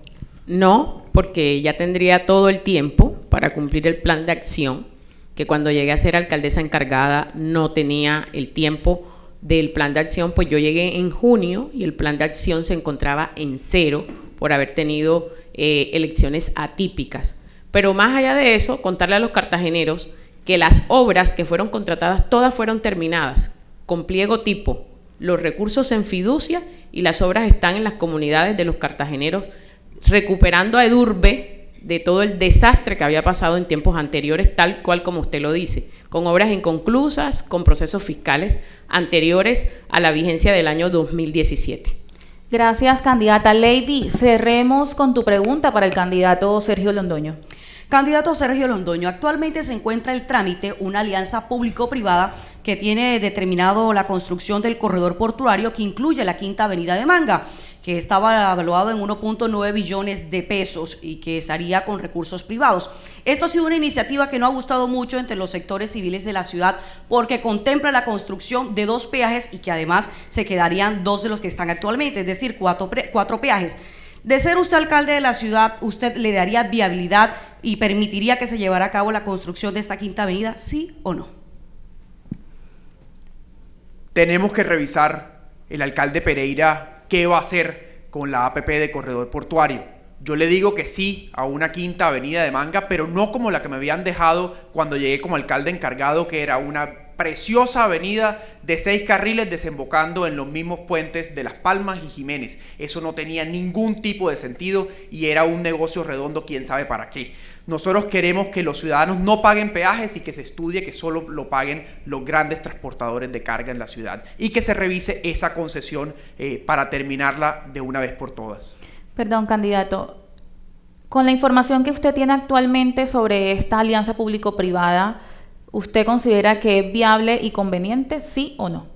No, porque ya tendría todo el tiempo para cumplir el plan de acción, que cuando llegué a ser alcaldesa encargada no tenía el tiempo del plan de acción, pues yo llegué en junio y el plan de acción se encontraba en 0 por haber tenido elecciones atípicas. Pero más allá de eso, contarle a los cartageneros que las obras que fueron contratadas todas fueron terminadas con pliego tipo, los recursos en fiducia y las obras están en las comunidades de los cartageneros, recuperando a Edurbe de todo el desastre que había pasado en tiempos anteriores, tal cual como usted lo dice, con obras inconclusas, con procesos fiscales anteriores a la vigencia del año 2017. Gracias, candidata. Lady, cerremos con tu pregunta para el candidato Sergio Londoño. Candidato Sergio Londoño, actualmente se encuentra el trámite una alianza público-privada que tiene determinado la construcción del corredor portuario que incluye la Quinta Avenida de Manga, que estaba evaluado en 1.9 billones de pesos y que se haría con recursos privados. Esto ha sido una iniciativa que no ha gustado mucho entre los sectores civiles de la ciudad porque contempla la construcción de 2 peajes y que además se quedarían 2 de los que están actualmente, es decir, 4 peajes. De ser usted alcalde de la ciudad, ¿usted le daría viabilidad y permitiría que se llevara a cabo la construcción de esta Quinta Avenida, sí o no? Tenemos que revisar el alcalde Pereira qué va a hacer con la APP de corredor portuario. Yo le digo que sí a una Quinta Avenida de Manga, pero no como la que me habían dejado cuando llegué como alcalde encargado, que era una preciosa avenida de 6 carriles desembocando en los mismos puentes de Las Palmas y Jiménez. Eso no tenía ningún tipo de sentido y era un negocio redondo, quién sabe para qué. Nosotros queremos que los ciudadanos no paguen peajes y que se estudie que solo lo paguen los grandes transportadores de carga en la ciudad y que se revise esa concesión para terminarla de una vez por todas. Perdón, candidato. Con la información que usted tiene actualmente sobre esta alianza público-privada, ¿usted considera que es viable y conveniente, sí o no?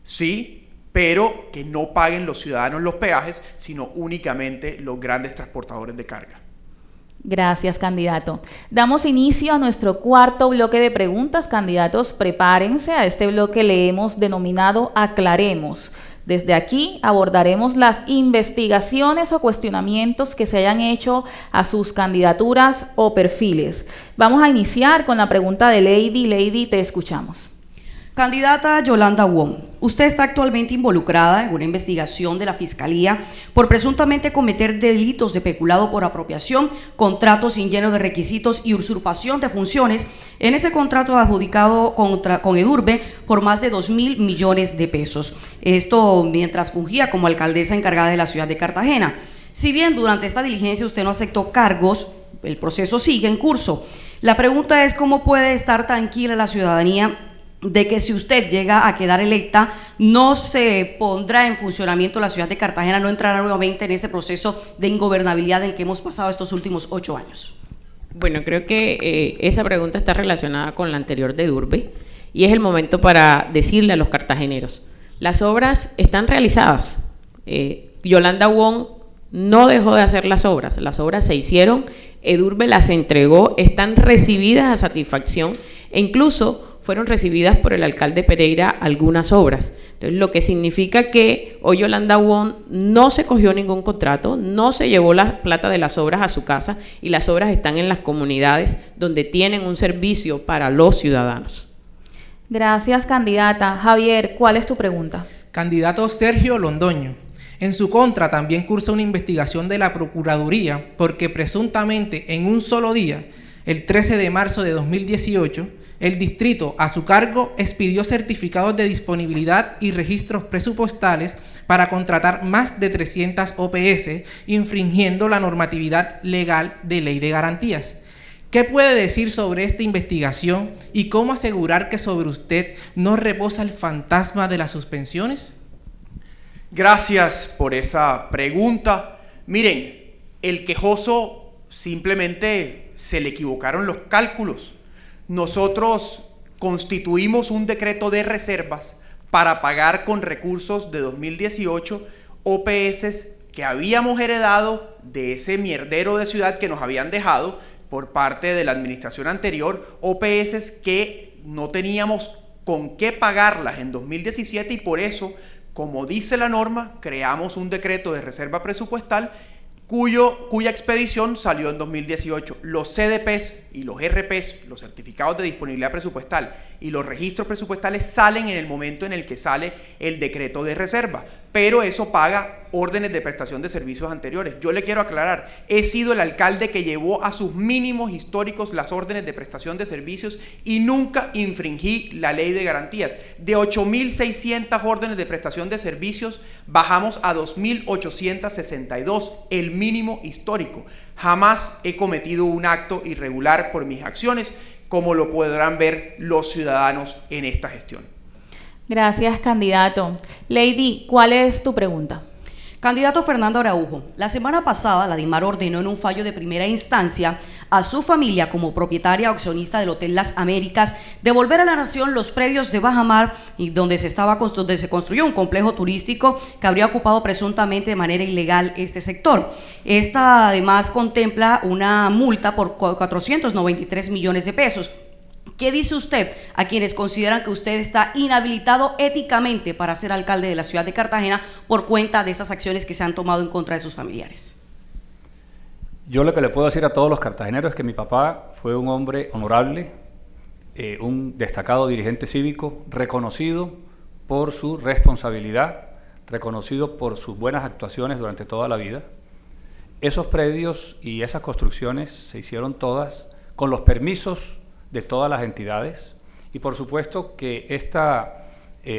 Sí, pero que no paguen los ciudadanos los peajes, sino únicamente los grandes transportadores de carga. Gracias, candidato. Damos inicio a nuestro cuarto bloque de preguntas. Candidatos, prepárense. A este bloque le hemos denominado Aclaremos. Desde aquí abordaremos las investigaciones o cuestionamientos que se hayan hecho a sus candidaturas o perfiles. Vamos a iniciar con la pregunta de Lady. Lady, te escuchamos. Candidata Yolanda Wong, usted está actualmente involucrada en una investigación de la Fiscalía por presuntamente cometer delitos de peculado por apropiación, contratos sin lleno de requisitos y usurpación de funciones en ese contrato adjudicado con Edurbe por más de 2.000 millones de pesos. Esto mientras fungía como alcaldesa encargada de la ciudad de Cartagena. Si bien durante esta diligencia usted no aceptó cargos, el proceso sigue en curso. La pregunta es cómo puede estar tranquila la ciudadanía de que si usted llega a quedar electa, no se pondrá en funcionamiento la ciudad de Cartagena, no entrará nuevamente en este proceso de ingobernabilidad en el que hemos pasado estos últimos 8 años. Bueno, creo que esa pregunta está relacionada con la anterior de Edurbe y es el momento para decirle a los cartageneros, las obras están realizadas. Yolanda Wong no dejó de hacer las obras se hicieron, Edurbe las entregó, están recibidas a satisfacción e incluso fueron recibidas por el alcalde Pereira algunas obras. Entonces, lo que significa que hoy Yolanda Wong no se cogió ningún contrato, no se llevó la plata de las obras a su casa y las obras están en las comunidades donde tienen un servicio para los ciudadanos. Gracias, candidata. Javier, ¿cuál es tu pregunta? Candidato Sergio Londoño, en su contra también cursa una investigación de la Procuraduría porque presuntamente en un solo día, el 13 de marzo de 2018, el distrito a su cargo expidió certificados de disponibilidad y registros presupuestales para contratar más de 300 OPS, infringiendo la normatividad legal de Ley de Garantías. ¿Qué puede decir sobre esta investigación y cómo asegurar que sobre usted no reposa el fantasma de las suspensiones? Gracias por esa pregunta. Miren, el quejoso simplemente se le equivocaron los cálculos. Nosotros constituimos un decreto de reservas para pagar con recursos de 2018 OPS que habíamos heredado de ese mierdero de ciudad que nos habían dejado, por parte de la administración anterior, OPS que no teníamos con qué pagarlas en 2017 y por eso, como dice la norma, creamos un decreto de reserva presupuestal cuya expedición salió en 2018. Los CDPs y los RPs, los certificados de disponibilidad presupuestal y los registros presupuestales salen en el momento en el que sale el decreto de reserva, pero eso paga órdenes de prestación de servicios anteriores. Yo le quiero aclarar, he sido el alcalde que llevó a sus mínimos históricos las órdenes de prestación de servicios y nunca infringí la ley de garantías. De 8.600 órdenes de prestación de servicios bajamos a 2.862, el mínimo histórico. Jamás he cometido un acto irregular por mis acciones, como lo podrán ver los ciudadanos en esta gestión. Gracias, candidato. Lady, ¿cuál es tu pregunta? Candidato Fernando Araujo, la semana pasada la DIMAR ordenó en un fallo de primera instancia a su familia como propietaria o accionista del Hotel Las Américas devolver a la nación los predios de Bajamar y donde se construyó un complejo turístico que habría ocupado presuntamente de manera ilegal este sector. Esta además contempla una multa por 493 millones de pesos. ¿Qué dice usted a quienes consideran que usted está inhabilitado éticamente para ser alcalde de la ciudad de Cartagena por cuenta de estas acciones que se han tomado en contra de sus familiares? Yo lo que le puedo decir a todos los cartageneros es que mi papá fue un hombre honorable, un destacado dirigente cívico, reconocido por su responsabilidad, reconocido por sus buenas actuaciones durante toda la vida. Esos predios y esas construcciones se hicieron todas con los permisos de todas las entidades y por supuesto que esta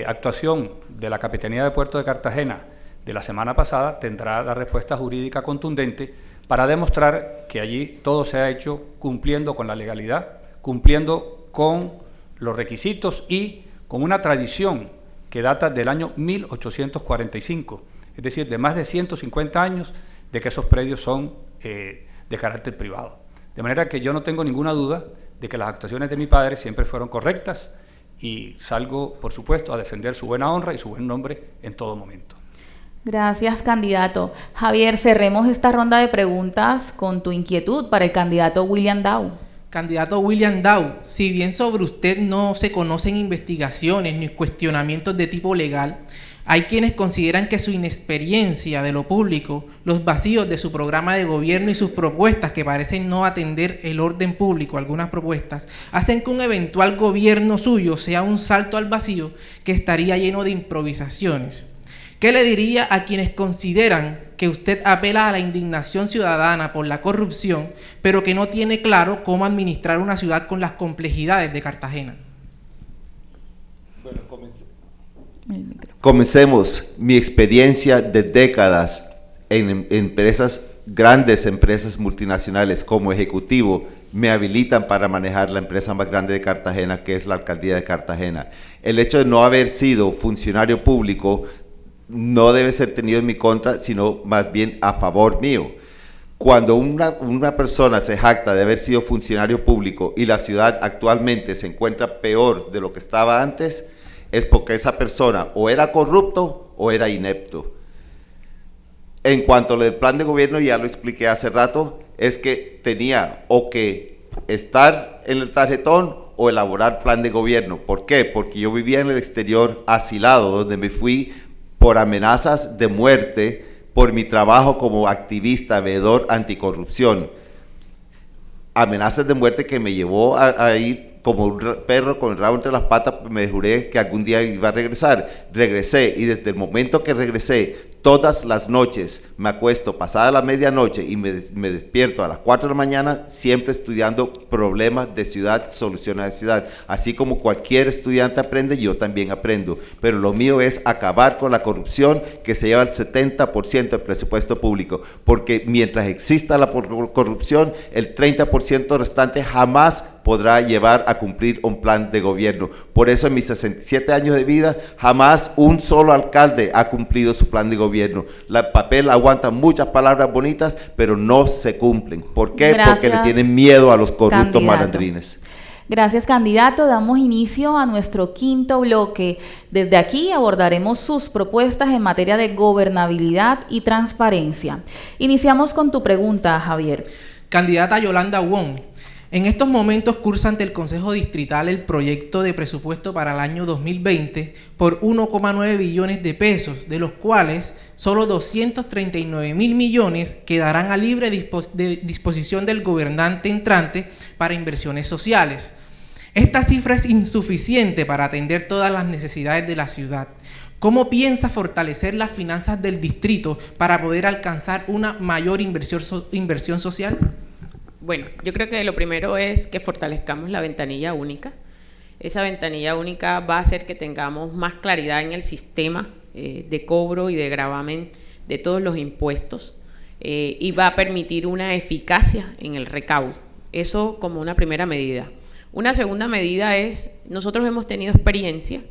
actuación de la Capitanía de Puerto de Cartagena de la semana pasada tendrá la respuesta jurídica contundente para demostrar que allí todo se ha hecho cumpliendo con la legalidad, cumpliendo con los requisitos y con una tradición que data del año 1845, es decir, de más de 150 años de que esos predios son de carácter privado. De manera que yo no tengo ninguna duda de que las actuaciones de mi padre siempre fueron correctas y salgo, por supuesto, a defender su buena honra y su buen nombre en todo momento. Gracias, candidato. Javier, cerremos esta ronda de preguntas con tu inquietud para el candidato William Dow. Candidato William Dow, si bien sobre usted no se conocen investigaciones ni cuestionamientos de tipo legal, hay quienes consideran que su inexperiencia de lo público, los vacíos de su programa de gobierno y sus propuestas que parecen no atender el orden público, algunas propuestas, hacen que un eventual gobierno suyo sea un salto al vacío que estaría lleno de improvisaciones. ¿Qué le diría a quienes consideran que usted apela a la indignación ciudadana por la corrupción, pero que no tiene claro cómo administrar una ciudad con las complejidades de Cartagena? Bueno, comencemos. Mi experiencia de décadas en empresas, grandes empresas multinacionales como ejecutivo, me habilitan para manejar la empresa más grande de Cartagena, que es la Alcaldía de Cartagena. El hecho de no haber sido funcionario público no debe ser tenido en mi contra, sino más bien a favor mío. Cuando una persona se jacta de haber sido funcionario público y la ciudad actualmente se encuentra peor de lo que estaba antes, es porque esa persona o era corrupto o era inepto. En cuanto al plan de gobierno, ya lo expliqué hace rato, es que tenía o que estar en el tarjetón o elaborar plan de gobierno. ¿Por qué? Porque yo vivía en el exterior asilado, donde me fui por amenazas de muerte por mi trabajo como activista, veedor anticorrupción. Amenazas de muerte que me llevó a ir como un perro con el rabo entre las patas. Me juré que algún día iba a regresar. Regresé y desde el momento que regresé, todas las noches me acuesto pasada la medianoche y me despierto a las 4 de la mañana, siempre estudiando problemas de ciudad, soluciones de ciudad. Así como cualquier estudiante aprende, yo también aprendo. Pero lo mío es acabar con la corrupción que se lleva el 70% del presupuesto público. Porque mientras exista la corrupción, el 30% restante jamás podrá llevar a cumplir un plan de gobierno. Por eso en mis 67 años de vida, jamás un solo alcalde ha cumplido su plan de gobierno. El papel aguanta muchas palabras bonitas, pero no se cumplen. ¿Por qué? Gracias, porque le tienen miedo a los corruptos candidato. malandrines. Gracias, candidato. Damos inicio a nuestro quinto bloque. Desde aquí abordaremos sus propuestas en materia de gobernabilidad y transparencia. Iniciamos con tu pregunta, Javier. Candidata Yolanda Wong, en estos momentos cursa ante el Consejo Distrital el proyecto de presupuesto para el año 2020 por 1,9 billones de pesos, de los cuales solo 239.000 millones quedarán a libre disposición del gobernante entrante para inversiones sociales. Esta cifra es insuficiente para atender todas las necesidades de la ciudad. ¿Cómo piensa fortalecer las finanzas del distrito para poder alcanzar una mayor inversión social? Bueno, yo creo que lo primero es que fortalezcamos la ventanilla única. Esa ventanilla única va a hacer que tengamos más claridad en el sistema de cobro y de gravamen de todos los impuestos y va a permitir una eficacia en el recaudo. Eso como una primera medida. Una segunda medida es, nosotros hemos tenido experiencia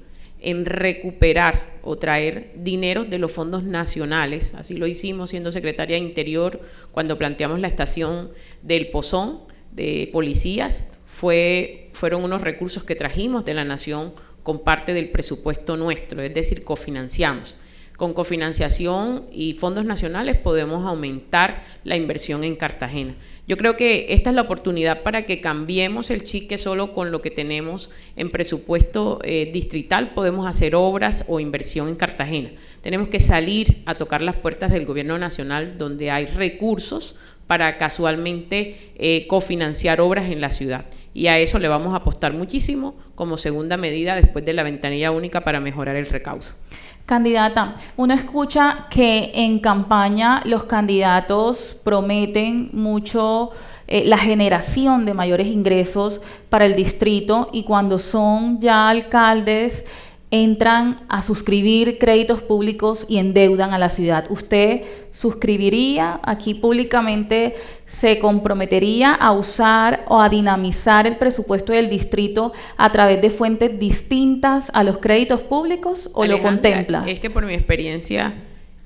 en recuperar o traer dinero de los fondos nacionales. Así lo hicimos siendo secretaria de Interior cuando planteamos la estación del Pozón de policías. Fueron unos recursos que trajimos de la nación con parte del presupuesto nuestro, es decir, cofinanciamos. Con cofinanciación y fondos nacionales podemos aumentar la inversión en Cartagena. Yo creo que esta es la oportunidad para que cambiemos el chip, que solo con lo que tenemos en presupuesto distrital podemos hacer obras o inversión en Cartagena. Tenemos que salir a tocar las puertas del gobierno nacional donde hay recursos para casualmente cofinanciar obras en la ciudad. Y a eso le vamos a apostar muchísimo como segunda medida después de la ventanilla única para mejorar el recaudo. Candidata, uno escucha que en campaña los candidatos prometen mucho la generación de mayores ingresos para el distrito y cuando son ya alcaldes entran a suscribir créditos públicos y endeudan a la ciudad. ¿Usted suscribiría, aquí públicamente se comprometería a usar o a dinamizar el presupuesto del distrito a través de fuentes distintas a los créditos públicos o Alejandra, lo contempla? Es que por mi experiencia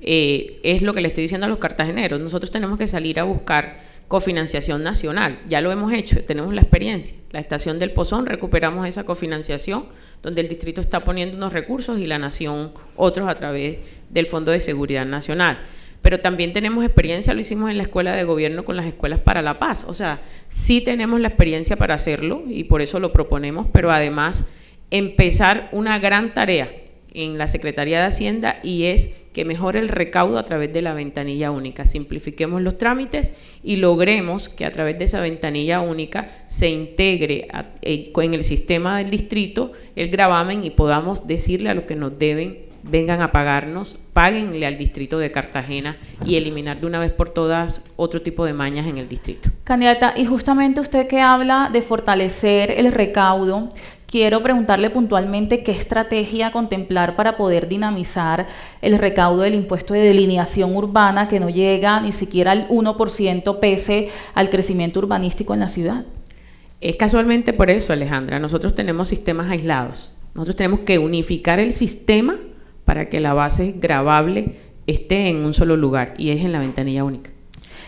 es lo que le estoy diciendo a los cartageneros. Nosotros tenemos que salir a buscar cofinanciación nacional, ya lo hemos hecho, tenemos la experiencia. La estación del Pozón, recuperamos esa cofinanciación donde el distrito está poniendo unos recursos y la nación otros a través del Fondo de Seguridad Nacional. Pero también tenemos experiencia, lo hicimos en la Escuela de Gobierno con las Escuelas para la Paz, o sea, sí tenemos la experiencia para hacerlo y por eso lo proponemos, pero además empezar una gran tarea en la Secretaría de Hacienda y es que mejore el recaudo a través de la ventanilla única. Simplifiquemos los trámites y logremos que a través de esa ventanilla única se integre en el sistema del distrito el gravamen y podamos decirle a los que nos deben, vengan a pagarnos, páguenle al distrito de Cartagena y eliminar de una vez por todas otro tipo de mañas en el distrito. Candidata, y justamente usted que habla de fortalecer el recaudo, quiero preguntarle puntualmente qué estrategia contemplar para poder dinamizar el recaudo del impuesto de delineación urbana que no llega ni siquiera al 1% pese al crecimiento urbanístico en la ciudad. Es casualmente por eso, Alejandra, nosotros tenemos sistemas aislados. Nosotros tenemos que unificar el sistema para que la base gravable esté en un solo lugar y es en la ventanilla única.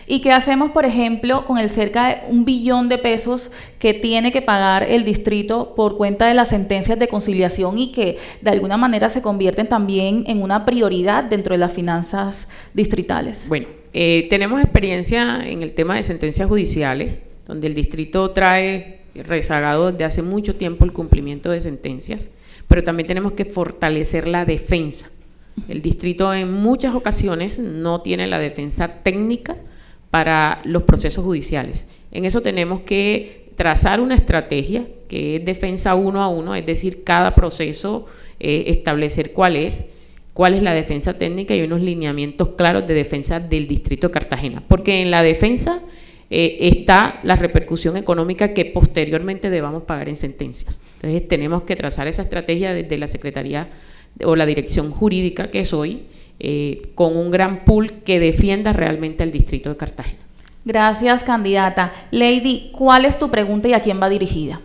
¿Y qué hacemos, por ejemplo, con el cerca de 1 billón de pesos que tiene que pagar el distrito por cuenta de las sentencias de conciliación y que de alguna manera se convierten también en una prioridad dentro de las finanzas distritales? Bueno, tenemos experiencia en el tema de sentencias judiciales, donde el distrito trae rezagado desde hace mucho tiempo el cumplimiento de sentencias, pero también tenemos que fortalecer la defensa. El distrito en muchas ocasiones no tiene la defensa técnica para los procesos judiciales. En eso tenemos que trazar una estrategia que es defensa 1 a 1, es decir, cada proceso establecer cuál es la defensa técnica y unos lineamientos claros de defensa del distrito de Cartagena, porque en la defensa está la repercusión económica que posteriormente debamos pagar en sentencias. Entonces tenemos que trazar esa estrategia desde la Secretaría o la Dirección Jurídica que soy, con un gran pool que defienda realmente al distrito de Cartagena. Gracias, candidata. Lady, ¿cuál es tu pregunta y a quién va dirigida?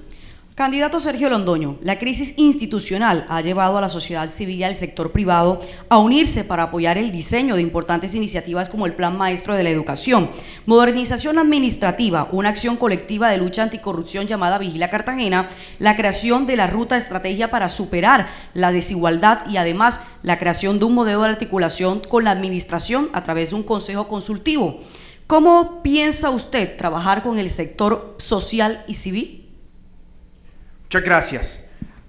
Candidato Sergio Londoño, la crisis institucional ha llevado a la sociedad civil y al sector privado a unirse para apoyar el diseño de importantes iniciativas como el Plan Maestro de la Educación, modernización administrativa, una acción colectiva de lucha anticorrupción llamada Vigila Cartagena, la creación de la ruta de estrategia para superar la desigualdad y además la creación de un modelo de articulación con la administración a través de un consejo consultivo. ¿Cómo piensa usted trabajar con el sector social y civil? Muchas gracias.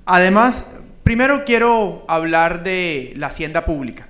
Además, primero quiero hablar de la hacienda pública.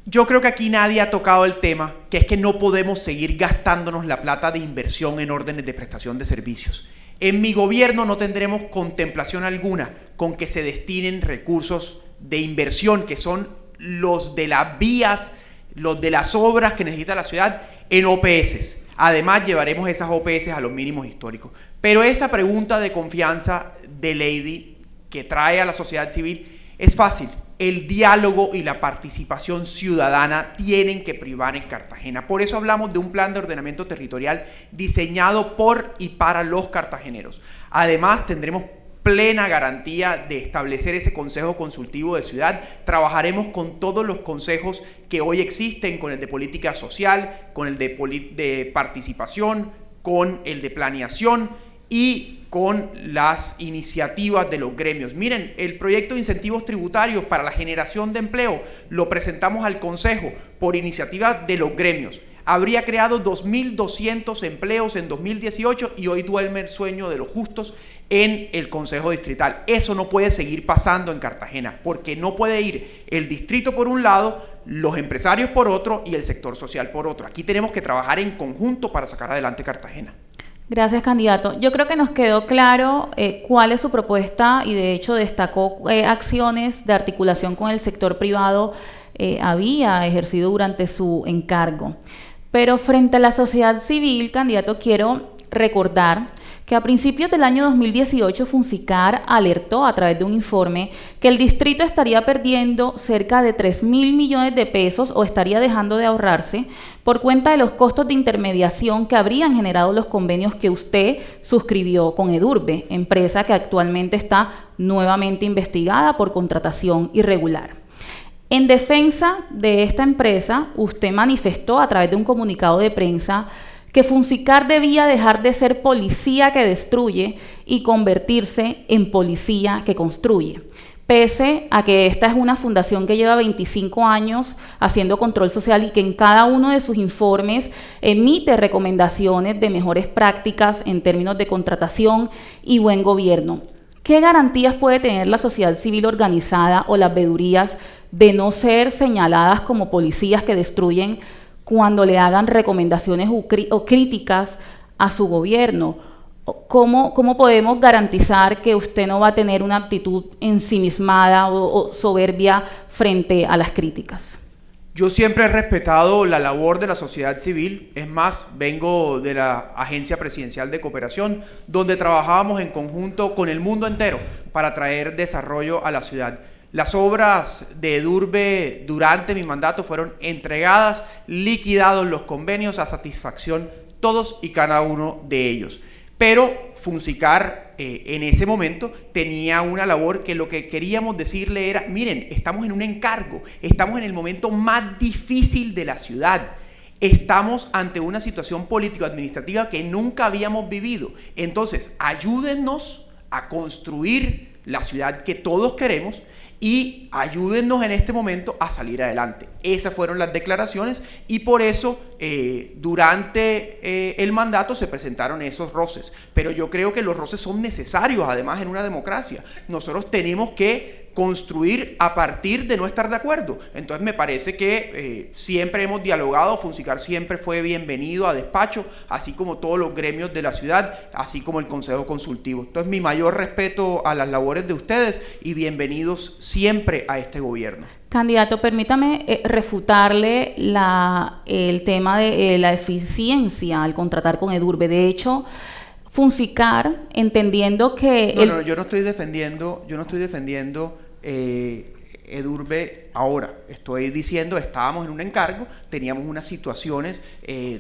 Yo creo que aquí nadie ha tocado el tema, que es que no podemos seguir gastándonos la plata de inversión en órdenes de prestación de servicios. En mi gobierno no tendremos contemplación alguna con que se destinen recursos de inversión, que son los de las vías, los de las obras que necesita la ciudad, en OPS. Además, llevaremos esas OPS a los mínimos históricos. Pero esa pregunta de confianza de Lady que trae a la sociedad civil es fácil. El diálogo y la participación ciudadana tienen que privar en Cartagena. Por eso hablamos de un plan de ordenamiento territorial diseñado por y para los cartageneros. Además, tendremos plena garantía de establecer ese consejo consultivo de ciudad. Trabajaremos con todos los consejos que hoy existen, con el de política social, con el de participación, con el de planeación y con las iniciativas de los gremios. Miren, el proyecto de incentivos tributarios para la generación de empleo lo presentamos al Consejo por iniciativa de los gremios. Habría creado 2.200 empleos en 2018 y hoy duerme el sueño de los justos en el Consejo Distrital. Eso no puede seguir pasando en Cartagena, porque no puede ir el distrito por un lado, los empresarios por otro y el sector social por otro. Aquí tenemos que trabajar en conjunto para sacar adelante Cartagena. Gracias, candidato. Yo creo que nos quedó claro cuál es su propuesta y de hecho destacó acciones de articulación con el sector privado había ejercido durante su encargo. Pero frente a la sociedad civil, candidato, quiero recordar que a principios del año 2018 Funsicar alertó a través de un informe que el distrito estaría perdiendo cerca de 3.000 millones de pesos o estaría dejando de ahorrarse por cuenta de los costos de intermediación que habrían generado los convenios que usted suscribió con Edurbe, empresa que actualmente está nuevamente investigada por contratación irregular. En defensa de esta empresa, usted manifestó a través de un comunicado de prensa que Funsicar debía dejar de ser policía que destruye y convertirse en policía que construye. Pese a que esta es una fundación que lleva 25 años haciendo control social y que en cada uno de sus informes emite recomendaciones de mejores prácticas en términos de contratación y buen gobierno. ¿Qué garantías puede tener la sociedad civil organizada o las vedurías de no ser señaladas como policías que destruyen cuando le hagan recomendaciones o críticas a su gobierno? ¿Cómo podemos garantizar que usted no va a tener una actitud ensimismada o soberbia frente a las críticas? Yo siempre he respetado la labor de la sociedad civil. Es más, vengo de la Agencia Presidencial de Cooperación, donde trabajábamos en conjunto con el mundo entero para traer desarrollo a la ciudad. Las obras de Edurbe durante mi mandato fueron entregadas, liquidados los convenios a satisfacción todos y cada uno de ellos. Pero Funsicar en ese momento tenía una labor que lo que queríamos decirle era, miren, estamos en un encargo, estamos en el momento más difícil de la ciudad. Estamos ante una situación político-administrativa que nunca habíamos vivido. Entonces, ayúdennos a construir la ciudad que todos queremos y ayúdennos en este momento a salir adelante. Esas fueron las declaraciones y por eso durante el mandato se presentaron esos roces. Pero yo creo que los roces son necesarios, además, en una democracia. Nosotros tenemos que construir a partir de no estar de acuerdo. Entonces me parece que siempre hemos dialogado, Funsicar siempre fue bienvenido a despacho, así como todos los gremios de la ciudad, así como el Consejo Consultivo. Entonces mi mayor respeto a las labores de ustedes y bienvenidos siempre a este gobierno. Candidato, permítame refutarle el tema de la eficiencia al contratar con Edurbe. De hecho, Funsicar, entendiendo que... No, yo no estoy defendiendo Edurbe ahora. Estoy diciendo, estábamos en un encargo, teníamos unas situaciones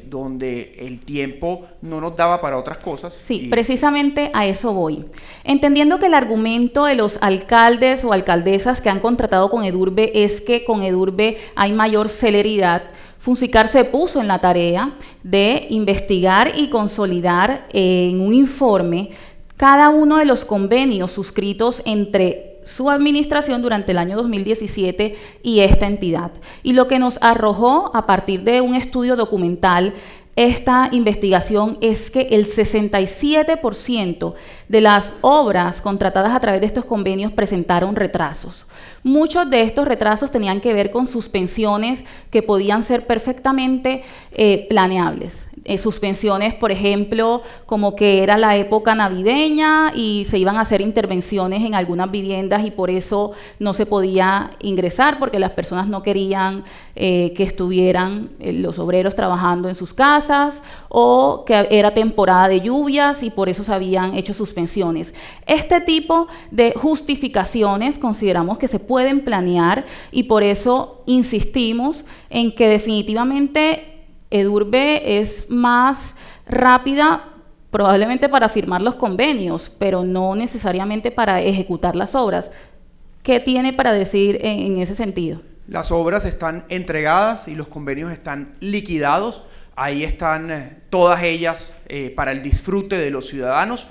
donde el tiempo no nos daba para otras cosas. Sí, precisamente a eso voy. Entendiendo que el argumento de los alcaldes o alcaldesas que han contratado con Edurbe es que con Edurbe hay mayor celeridad, Funsicar se puso en la tarea de investigar y consolidar en un informe cada uno de los convenios suscritos entre su administración durante el año 2017 y esta entidad. Y lo que nos arrojó a partir de un estudio documental esta investigación es que el 67% de las obras contratadas a través de estos convenios presentaron retrasos. Muchos de estos retrasos tenían que ver con suspensiones que podían ser perfectamente planeables. Suspensiones, por ejemplo, como que era la época navideña y se iban a hacer intervenciones en algunas viviendas y por eso no se podía ingresar porque las personas no querían que estuvieran los obreros trabajando en sus casas, o que era temporada de lluvias y por eso se habían hecho suspensiones. Este tipo de justificaciones consideramos que se pueden planear y por eso insistimos en que definitivamente Edurbe es más rápida probablemente para firmar los convenios, pero no necesariamente para ejecutar las obras. ¿Qué tiene para decir en ese sentido? Las obras están entregadas y los convenios están liquidados. Ahí están todas ellas para el disfrute de los ciudadanos.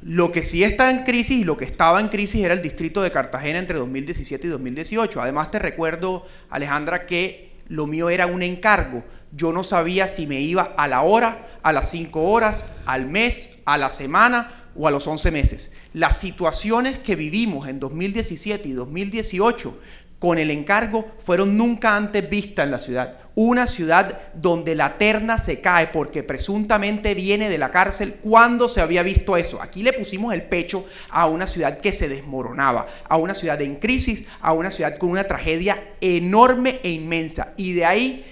Lo que sí está en crisis y lo que estaba en crisis era el distrito de Cartagena entre 2017 y 2018. Además, te recuerdo, Alejandra, que lo mío era un encargo. Yo no sabía si me iba a la hora, a las 5 horas, al mes, a la semana o a los 11 meses. Las situaciones que vivimos en 2017 y 2018 con el encargo fueron nunca antes vistas en la ciudad. Una ciudad donde la terna se cae porque presuntamente viene de la cárcel. ¿Cuándo se había visto eso? Aquí le pusimos el pecho a una ciudad que se desmoronaba, a una ciudad en crisis, a una ciudad con una tragedia enorme e inmensa. Y de ahí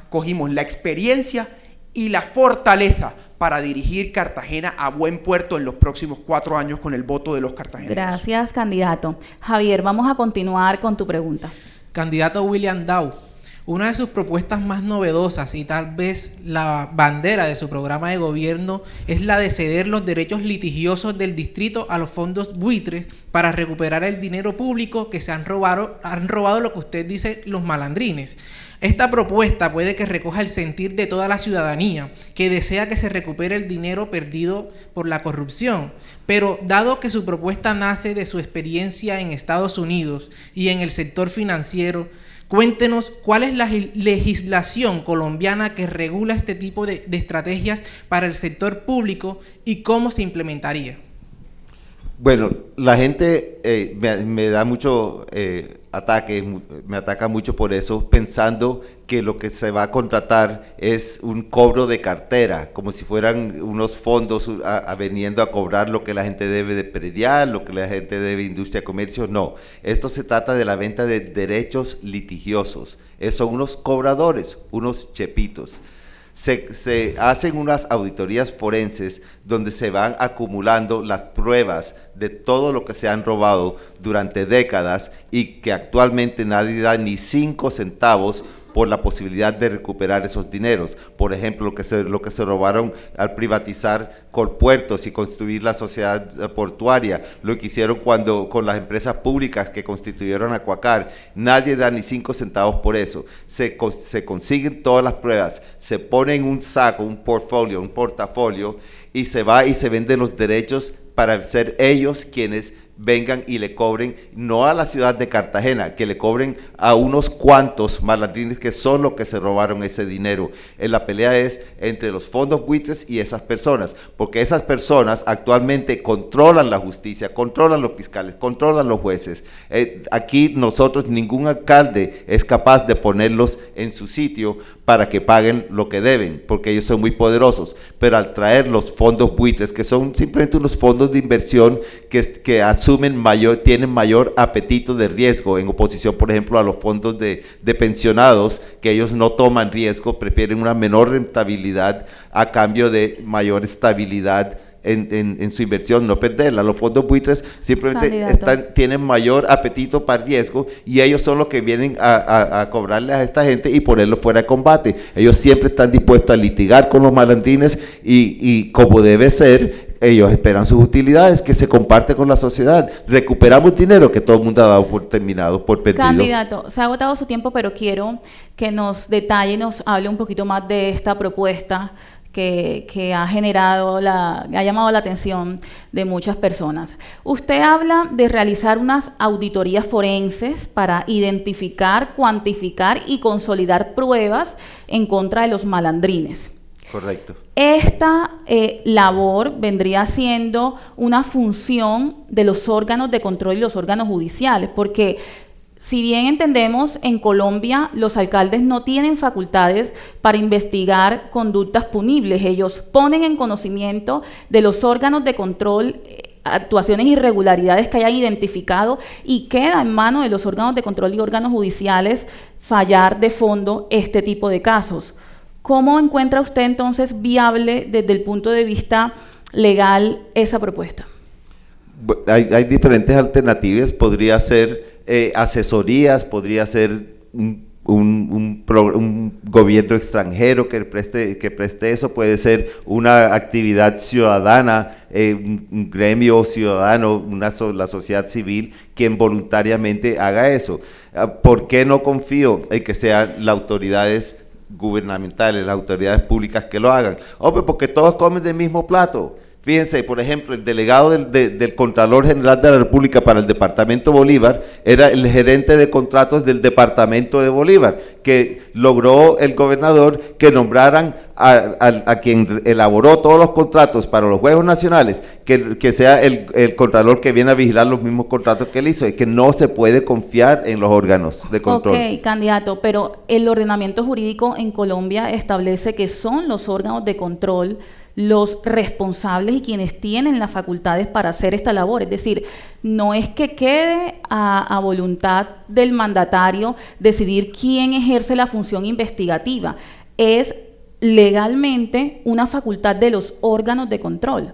cogimos la experiencia y la fortaleza para dirigir Cartagena a buen puerto en los próximos 4 años con el voto de los cartageneros. Gracias, candidato. Javier, vamos a continuar con tu pregunta. Candidato William Dow, una de sus propuestas más novedosas y tal vez la bandera de su programa de gobierno es la de ceder los derechos litigiosos del distrito a los fondos buitres para recuperar el dinero público que se han robado lo que usted dice los malandrines. Esta propuesta puede que recoja el sentir de toda la ciudadanía que desea que se recupere el dinero perdido por la corrupción, pero dado que su propuesta nace de su experiencia en Estados Unidos y en el sector financiero, cuéntenos cuál es la legislación colombiana que regula este tipo de estrategias para el sector público y cómo se implementaría. Bueno, la gente me da mucho ataque, me ataca mucho por eso, pensando que lo que se va a contratar es un cobro de cartera, como si fueran unos fondos veniendo a cobrar lo que la gente debe de predial, lo que la gente debe de industria y comercio. No, esto se trata de la venta de derechos litigiosos. Son unos cobradores, unos chepitos. Se hacen unas auditorías forenses donde se van acumulando las pruebas de todo lo que se han robado durante décadas y que actualmente nadie da ni 5 centavos por la posibilidad de recuperar esos dineros. Por ejemplo, lo que se robaron al privatizar Colpuertos y construir la sociedad portuaria, lo que hicieron con las empresas públicas que constituyeron Acuacar. Nadie da ni 5 centavos por eso. Se consiguen todas las pruebas, se pone en un saco, un portafolio, y se va y se venden los derechos para ser ellos quienes vengan y le cobren, no a la ciudad de Cartagena, que le cobren a unos cuantos malandrines que son los que se robaron ese dinero. La pelea es entre los fondos buitres y esas personas, porque esas personas actualmente controlan la justicia, controlan los fiscales, controlan los jueces. Aquí nosotros, ningún alcalde es capaz de ponerlos en su sitio para que paguen lo que deben, porque ellos son muy poderosos, pero al traer los fondos buitres, que son simplemente unos fondos de inversión que tienen mayor apetito de riesgo, en oposición, por ejemplo, a los fondos de pensionados, que ellos no toman riesgo, prefieren una menor rentabilidad a cambio de mayor estabilidad en su inversión, no perderla. Los fondos buitres simplemente tienen mayor apetito para riesgo y ellos son los que vienen a cobrarle a esta gente y ponerlo fuera de combate. Ellos siempre están dispuestos a litigar con los malandrines y como debe ser, ellos esperan sus utilidades que se comparten con la sociedad. Recuperamos dinero que todo el mundo ha dado por terminado, por perdido. Candidato, se ha agotado su tiempo, pero quiero que nos detalle, nos hable un poquito más de esta propuesta que ha generado ha llamado la atención de muchas personas. Usted habla de realizar unas auditorías forenses para identificar, cuantificar y consolidar pruebas en contra de los malandrines. Correcto. Esta labor vendría siendo una función de los órganos de control y los órganos judiciales, porque si bien entendemos, en Colombia los alcaldes no tienen facultades para investigar conductas punibles. Ellos ponen en conocimiento de los órganos de control actuaciones e irregularidades que hayan identificado y queda en manos de los órganos de control y órganos judiciales fallar de fondo este tipo de casos. ¿Cómo encuentra usted entonces viable desde el punto de vista legal esa propuesta? Hay diferentes alternativas, podría ser asesorías, podría ser un gobierno extranjero que preste eso, puede ser una actividad ciudadana, un gremio ciudadano, la sociedad civil, quien voluntariamente haga eso. ¿Por qué no confío en que sean las autoridades gubernamentales, las autoridades públicas que lo hagan? Hombre, porque todos comen del mismo plato. Fíjense, por ejemplo, el delegado del Contralor General de la República para el Departamento Bolívar era el gerente de contratos del Departamento de Bolívar, que logró el gobernador que nombraran a quien elaboró todos los contratos para los Juegos Nacionales, que sea el Contralor que viene a vigilar los mismos contratos que él hizo, y que no se puede confiar en los órganos de control. Ok, candidato, pero el ordenamiento jurídico en Colombia establece que son los órganos de control los responsables y quienes tienen las facultades para hacer esta labor. Es decir, no es que quede a voluntad del mandatario decidir quién ejerce la función investigativa, es legalmente una facultad de los órganos de control.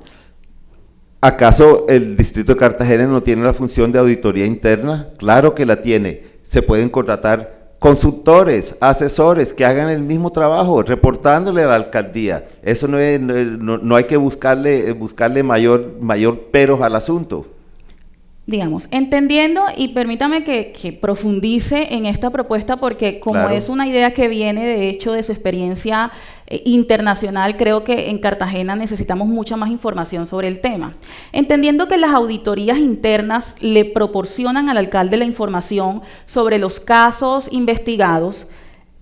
¿Acaso el Distrito de Cartagena no tiene la función de auditoría interna? Claro que la tiene. Se pueden contratar consultores, asesores que hagan el mismo trabajo, reportándole a la alcaldía. Eso no hay que buscarle mayor peros al asunto. Digamos, entendiendo, y permítame que profundice en esta propuesta, porque como Claro. es una idea que viene de hecho de su experiencia internacional, creo que en Cartagena necesitamos mucha más información sobre el tema. Entendiendo que las auditorías internas le proporcionan al alcalde la información sobre los casos investigados,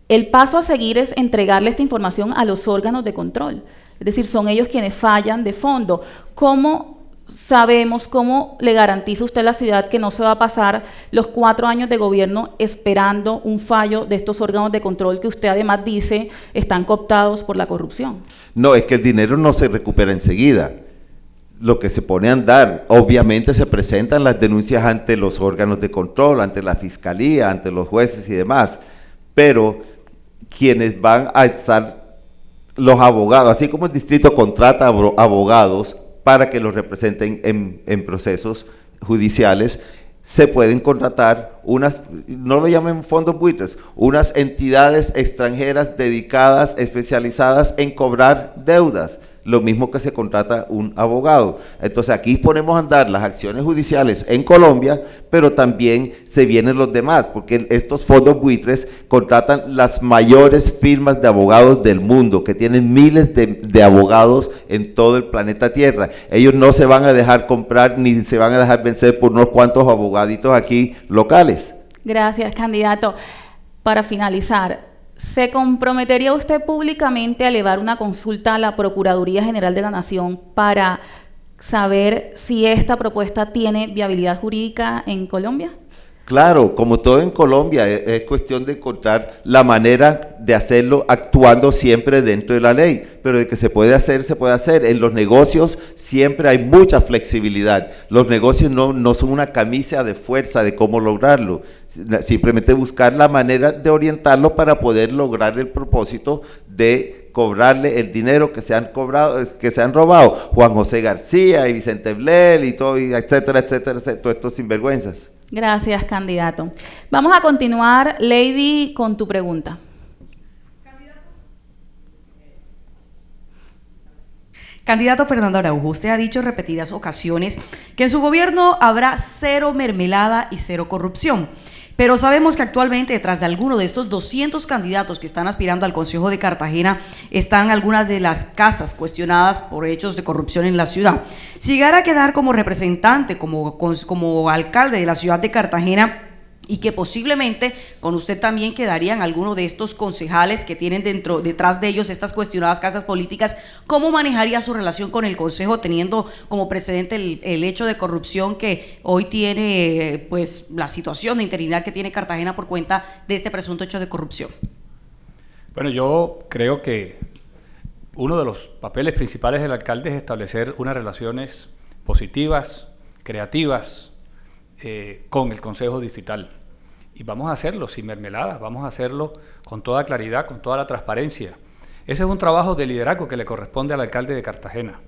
el paso a seguir es entregarle esta información a los órganos de control. Es decir, son ellos quienes fallan de fondo. ¿Cómo sabemos, cómo le garantiza usted a la ciudad que no se va a pasar los 4 años de gobierno esperando un fallo de estos órganos de control que usted además dice están cooptados por la corrupción? No, es que el dinero no se recupera enseguida. Lo que se pone a andar, obviamente se presentan las denuncias ante los órganos de control, ante la fiscalía, ante los jueces y demás, pero quienes van a estar, los abogados, así como el distrito contrata abogados para que los representen en procesos judiciales, se pueden contratar unas, no lo llamen fondos buitres, unas entidades extranjeras dedicadas, especializadas en cobrar deudas, lo mismo que se contrata un abogado. Entonces aquí ponemos a andar las acciones judiciales en Colombia, pero también se vienen los demás, porque estos fondos buitres contratan las mayores firmas de abogados del mundo, que tienen miles de abogados en todo el planeta Tierra. Ellos no se van a dejar comprar ni se van a dejar vencer por unos cuantos abogaditos aquí locales. Gracias, candidato. Para finalizar, ¿se comprometería usted públicamente a elevar una consulta a la Procuraduría General de la Nación para saber si esta propuesta tiene viabilidad jurídica en Colombia? Claro, como todo en Colombia, es cuestión de encontrar la manera de hacerlo actuando siempre dentro de la ley, pero de que se puede hacer, se puede hacer. En los negocios siempre hay mucha flexibilidad. Los negocios no son una camisa de fuerza de cómo lograrlo, simplemente buscar la manera de orientarlo para poder lograr el propósito de cobrarle el dinero que se han cobrado, que se han robado Juan José García y Vicente Blel y todo, y etcétera, etcétera, todos estos sinvergüenzas. Gracias, candidato. Vamos a continuar, Lady, con tu pregunta. Candidato Fernando Araujo, usted ha dicho en repetidas ocasiones que en su gobierno habrá cero mermelada y cero corrupción. Pero sabemos que actualmente detrás de alguno de estos 200 candidatos que están aspirando al Consejo de Cartagena están algunas de las casas cuestionadas por hechos de corrupción en la ciudad. Si llegara a quedar como representante, como alcalde de la ciudad de Cartagena, y que posiblemente con usted también quedarían algunos de estos concejales que tienen detrás de ellos estas cuestionadas casas políticas, ¿cómo manejaría su relación con el Consejo teniendo como precedente el hecho de corrupción que hoy tiene, pues, la situación de interinidad que tiene Cartagena por cuenta de este presunto hecho de corrupción? Bueno, yo creo que uno de los papeles principales del alcalde es establecer unas relaciones positivas, creativas, con el Consejo Distrital. Y vamos a hacerlo sin mermeladas, vamos a hacerlo con toda claridad, con toda la transparencia. Ese es un trabajo de liderazgo que le corresponde al alcalde de Cartagena.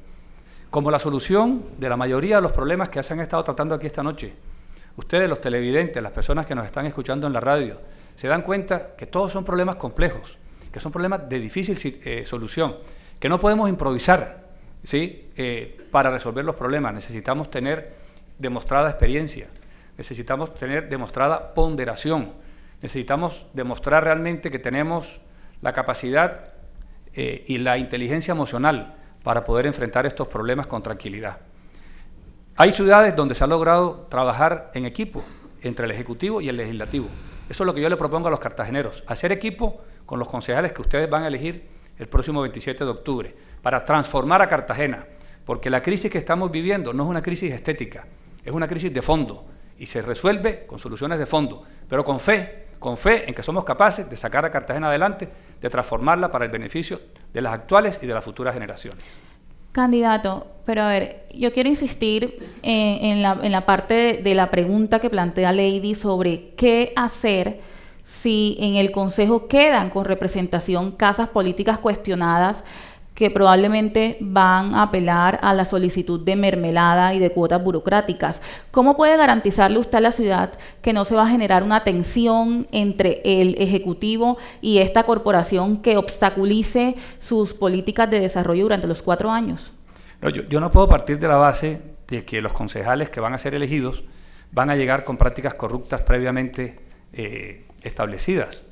Como la solución de la mayoría de los problemas que se han estado tratando aquí esta noche, ustedes, los televidentes, las personas que nos están escuchando en la radio, se dan cuenta que todos son problemas complejos, que son problemas de difícil solución, que no podemos improvisar, ¿sí? Para resolver los problemas. Necesitamos tener demostrada experiencia, necesitamos tener demostrada ponderación, necesitamos demostrar realmente que tenemos la capacidad y la inteligencia emocional para poder enfrentar estos problemas con tranquilidad. Hay ciudades donde se ha logrado trabajar en equipo entre el Ejecutivo y el Legislativo. Eso es lo que yo le propongo a los cartageneros, hacer equipo con los concejales que ustedes van a elegir el próximo 27 de octubre, para transformar a Cartagena, porque la crisis que estamos viviendo no es una crisis estética, es una crisis de fondo y se resuelve con soluciones de fondo, pero con fe en que somos capaces de sacar a Cartagena adelante, de transformarla para el beneficio de las actuales y de las futuras generaciones. Candidato, pero a ver, yo quiero insistir en la parte de la pregunta que plantea Lady sobre qué hacer si en el Consejo quedan con representación casas políticas cuestionadas que probablemente van a apelar a la solicitud de mermelada y de cuotas burocráticas. ¿Cómo puede garantizarle usted a la ciudad que no se va a generar una tensión entre el Ejecutivo y esta corporación que obstaculice sus políticas de desarrollo durante los 4 años? No, yo no puedo partir de la base de que los concejales que van a ser elegidos van a llegar con prácticas corruptas previamente establecidas.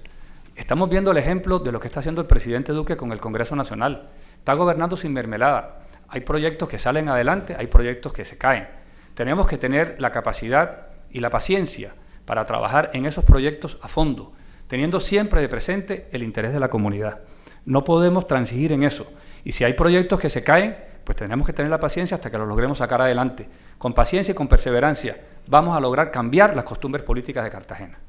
Estamos viendo el ejemplo de lo que está haciendo el presidente Duque con el Congreso Nacional. Está gobernando sin mermelada. Hay proyectos que salen adelante, hay proyectos que se caen. Tenemos que tener la capacidad y la paciencia para trabajar en esos proyectos a fondo, teniendo siempre de presente el interés de la comunidad. No podemos transigir en eso. Y si hay proyectos que se caen, pues tenemos que tener la paciencia hasta que los logremos sacar adelante. Con paciencia y con perseverancia vamos a lograr cambiar las costumbres políticas de Cartagena.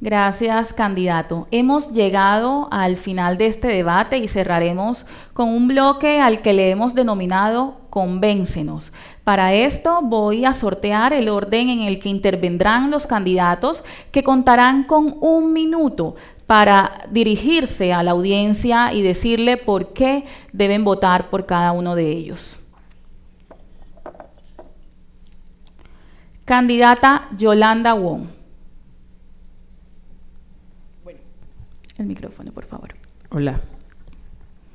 Gracias, candidato. Hemos llegado al final de este debate y cerraremos con un bloque al que le hemos denominado Convéncenos. Para esto voy a sortear el orden en el que intervendrán los candidatos, que contarán con 1 minuto para dirigirse a la audiencia y decirle por qué deben votar por cada uno de ellos. Candidata Yolanda Wong. El micrófono, por favor. Hola.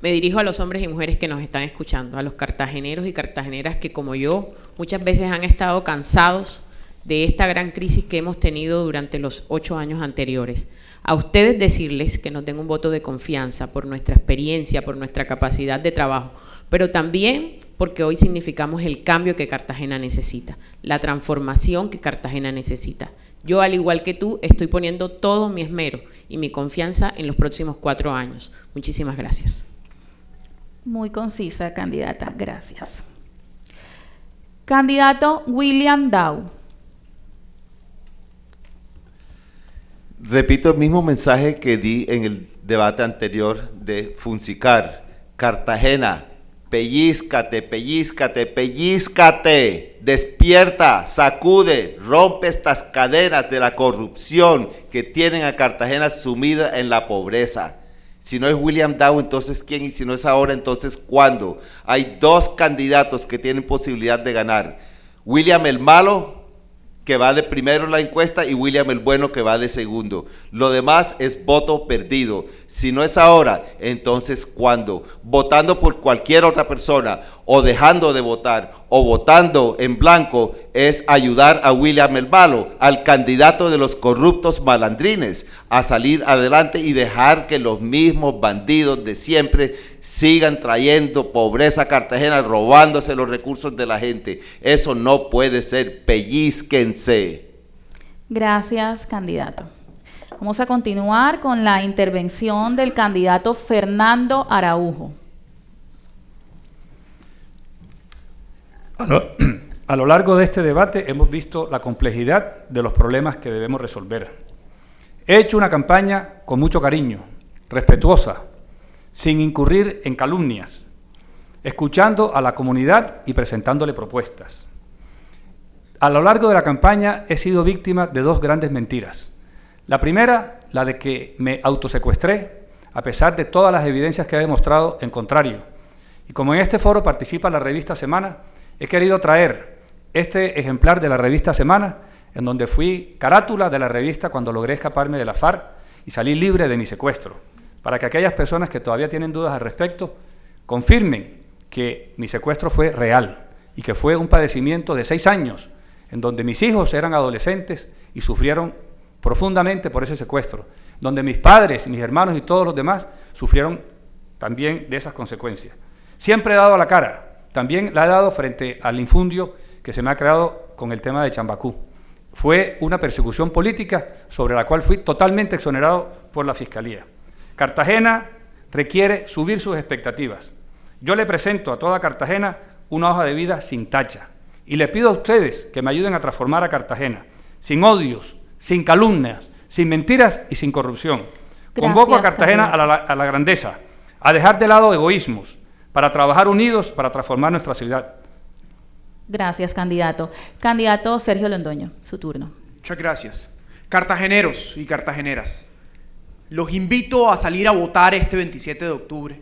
Me dirijo a los hombres y mujeres que nos están escuchando, a los cartageneros y cartageneras que, como yo, muchas veces han estado cansados de esta gran crisis que hemos tenido durante los 8 años anteriores. A ustedes decirles que nos den un voto de confianza por nuestra experiencia, por nuestra capacidad de trabajo, pero también porque hoy significamos el cambio que Cartagena necesita, la transformación que Cartagena necesita. Yo, al igual que tú, estoy poniendo todo mi esmero y mi confianza en los próximos 4 años. Muchísimas gracias. Muy concisa, candidata. Gracias. Candidato William Dow. Repito el mismo mensaje que di en el debate anterior de Funsicar. Cartagena, pellízcate, pellízcate, pellízcate, despierta, sacude, rompe estas cadenas de la corrupción que tienen a Cartagena sumida en la pobreza. Si no es William Dow, entonces ¿quién? Y si no es ahora, entonces ¿cuándo? Hay 2 candidatos que tienen posibilidad de ganar. William el malo, que va de primero en la encuesta, y William el bueno, que va de segundo. Lo demás es voto perdido. Si no es ahora, entonces ¿cuándo? Votando por cualquier otra persona, o dejando de votar, o votando en blanco, es ayudar a William El Malo, al candidato de los corruptos malandrines, a salir adelante y dejar que los mismos bandidos de siempre sigan trayendo pobreza a Cartagena, robándose los recursos de la gente. Eso no puede ser, pellizquense. Gracias, candidato. Vamos a continuar con la intervención del candidato Fernando Araujo. A lo largo de este debate hemos visto la complejidad de los problemas que debemos resolver. He hecho una campaña con mucho cariño, respetuosa, sin incurrir en calumnias, escuchando a la comunidad y presentándole propuestas. A lo largo de la campaña he sido víctima de dos grandes mentiras. La primera, la de que me autosecuestré, a pesar de todas las evidencias que he demostrado en contrario. Y como en este foro participa la revista Semana, he querido traer este ejemplar de la revista Semana, en donde fui carátula de la revista cuando logré escaparme de la FARC y salir libre de mi secuestro, para que aquellas personas que todavía tienen dudas al respecto confirmen que mi secuestro fue real y que fue un padecimiento de 6 años, en donde mis hijos eran adolescentes y sufrieron profundamente por ese secuestro, donde mis padres, mis hermanos y todos los demás sufrieron también de esas consecuencias. Siempre he dado la cara. También la he dado frente al infundio que se me ha creado con el tema de Chambacú. Fue una persecución política sobre la cual fui totalmente exonerado por la Fiscalía. Cartagena requiere subir sus expectativas. Yo le presento a toda Cartagena una hoja de vida sin tacha y le pido a ustedes que me ayuden a transformar a Cartagena, sin odios, sin calumnias, sin mentiras y sin corrupción. Convoco a Cartagena a la grandeza, a dejar de lado egoísmos, para trabajar unidos para transformar nuestra ciudad. Gracias, candidato. Candidato Sergio Londoño, su turno. Muchas gracias. Cartageneros y cartageneras, los invito a salir a votar este 27 de octubre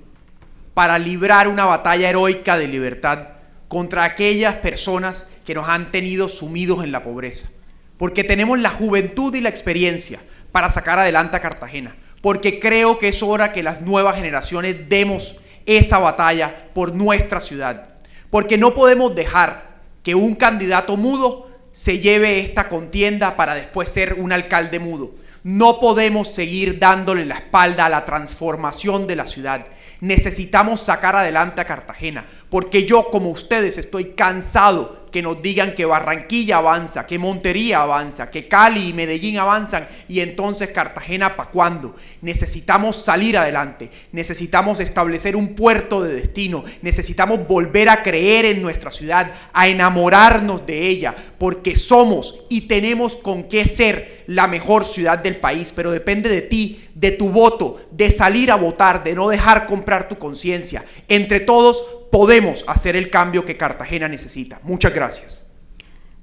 para librar una batalla heroica de libertad contra aquellas personas que nos han tenido sumidos en la pobreza. Porque tenemos la juventud y la experiencia para sacar adelante a Cartagena. Porque creo que es hora que las nuevas generaciones demos esa batalla por nuestra ciudad, porque no podemos dejar que un candidato mudo se lleve esta contienda para después ser un alcalde mudo. No podemos seguir dándole la espalda a la transformación de la ciudad. Necesitamos sacar adelante a Cartagena, porque yo, como ustedes, estoy cansado que nos digan que Barranquilla avanza, que Montería avanza, que Cali y Medellín avanzan, y entonces Cartagena, ¿para cuándo? Necesitamos salir adelante, necesitamos establecer un puerto de destino, necesitamos volver a creer en nuestra ciudad, a enamorarnos de ella, porque somos y tenemos con qué ser la mejor ciudad del país, pero depende de ti, de tu voto, de salir a votar, de no dejar comprar tu conciencia. Entre todos podemos hacer el cambio que Cartagena necesita. Muchas gracias.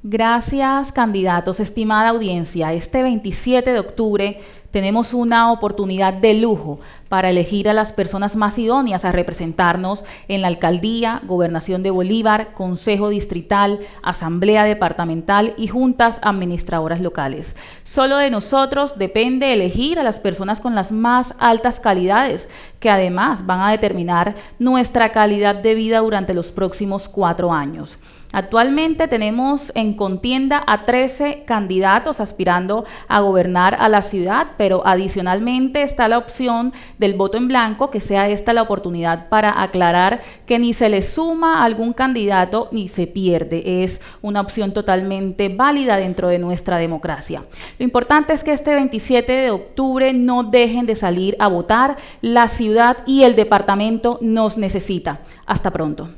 Gracias, candidatos. Estimada audiencia, este 27 de octubre tenemos una oportunidad de lujo para elegir a las personas más idóneas a representarnos en la alcaldía, gobernación de Bolívar, consejo distrital, asamblea departamental y juntas administradoras locales. Solo de nosotros depende elegir a las personas con las más altas calidades, que además van a determinar nuestra calidad de vida durante los próximos 4 años. Actualmente tenemos en contienda a 13 candidatos aspirando a gobernar a la ciudad, pero adicionalmente está la opción del voto en blanco, que sea esta la oportunidad para aclarar que ni se le suma a algún candidato ni se pierde. Es una opción totalmente válida dentro de nuestra democracia. Lo importante es que este 27 de octubre no dejen de salir a votar. La ciudad y el departamento nos necesita. Hasta pronto.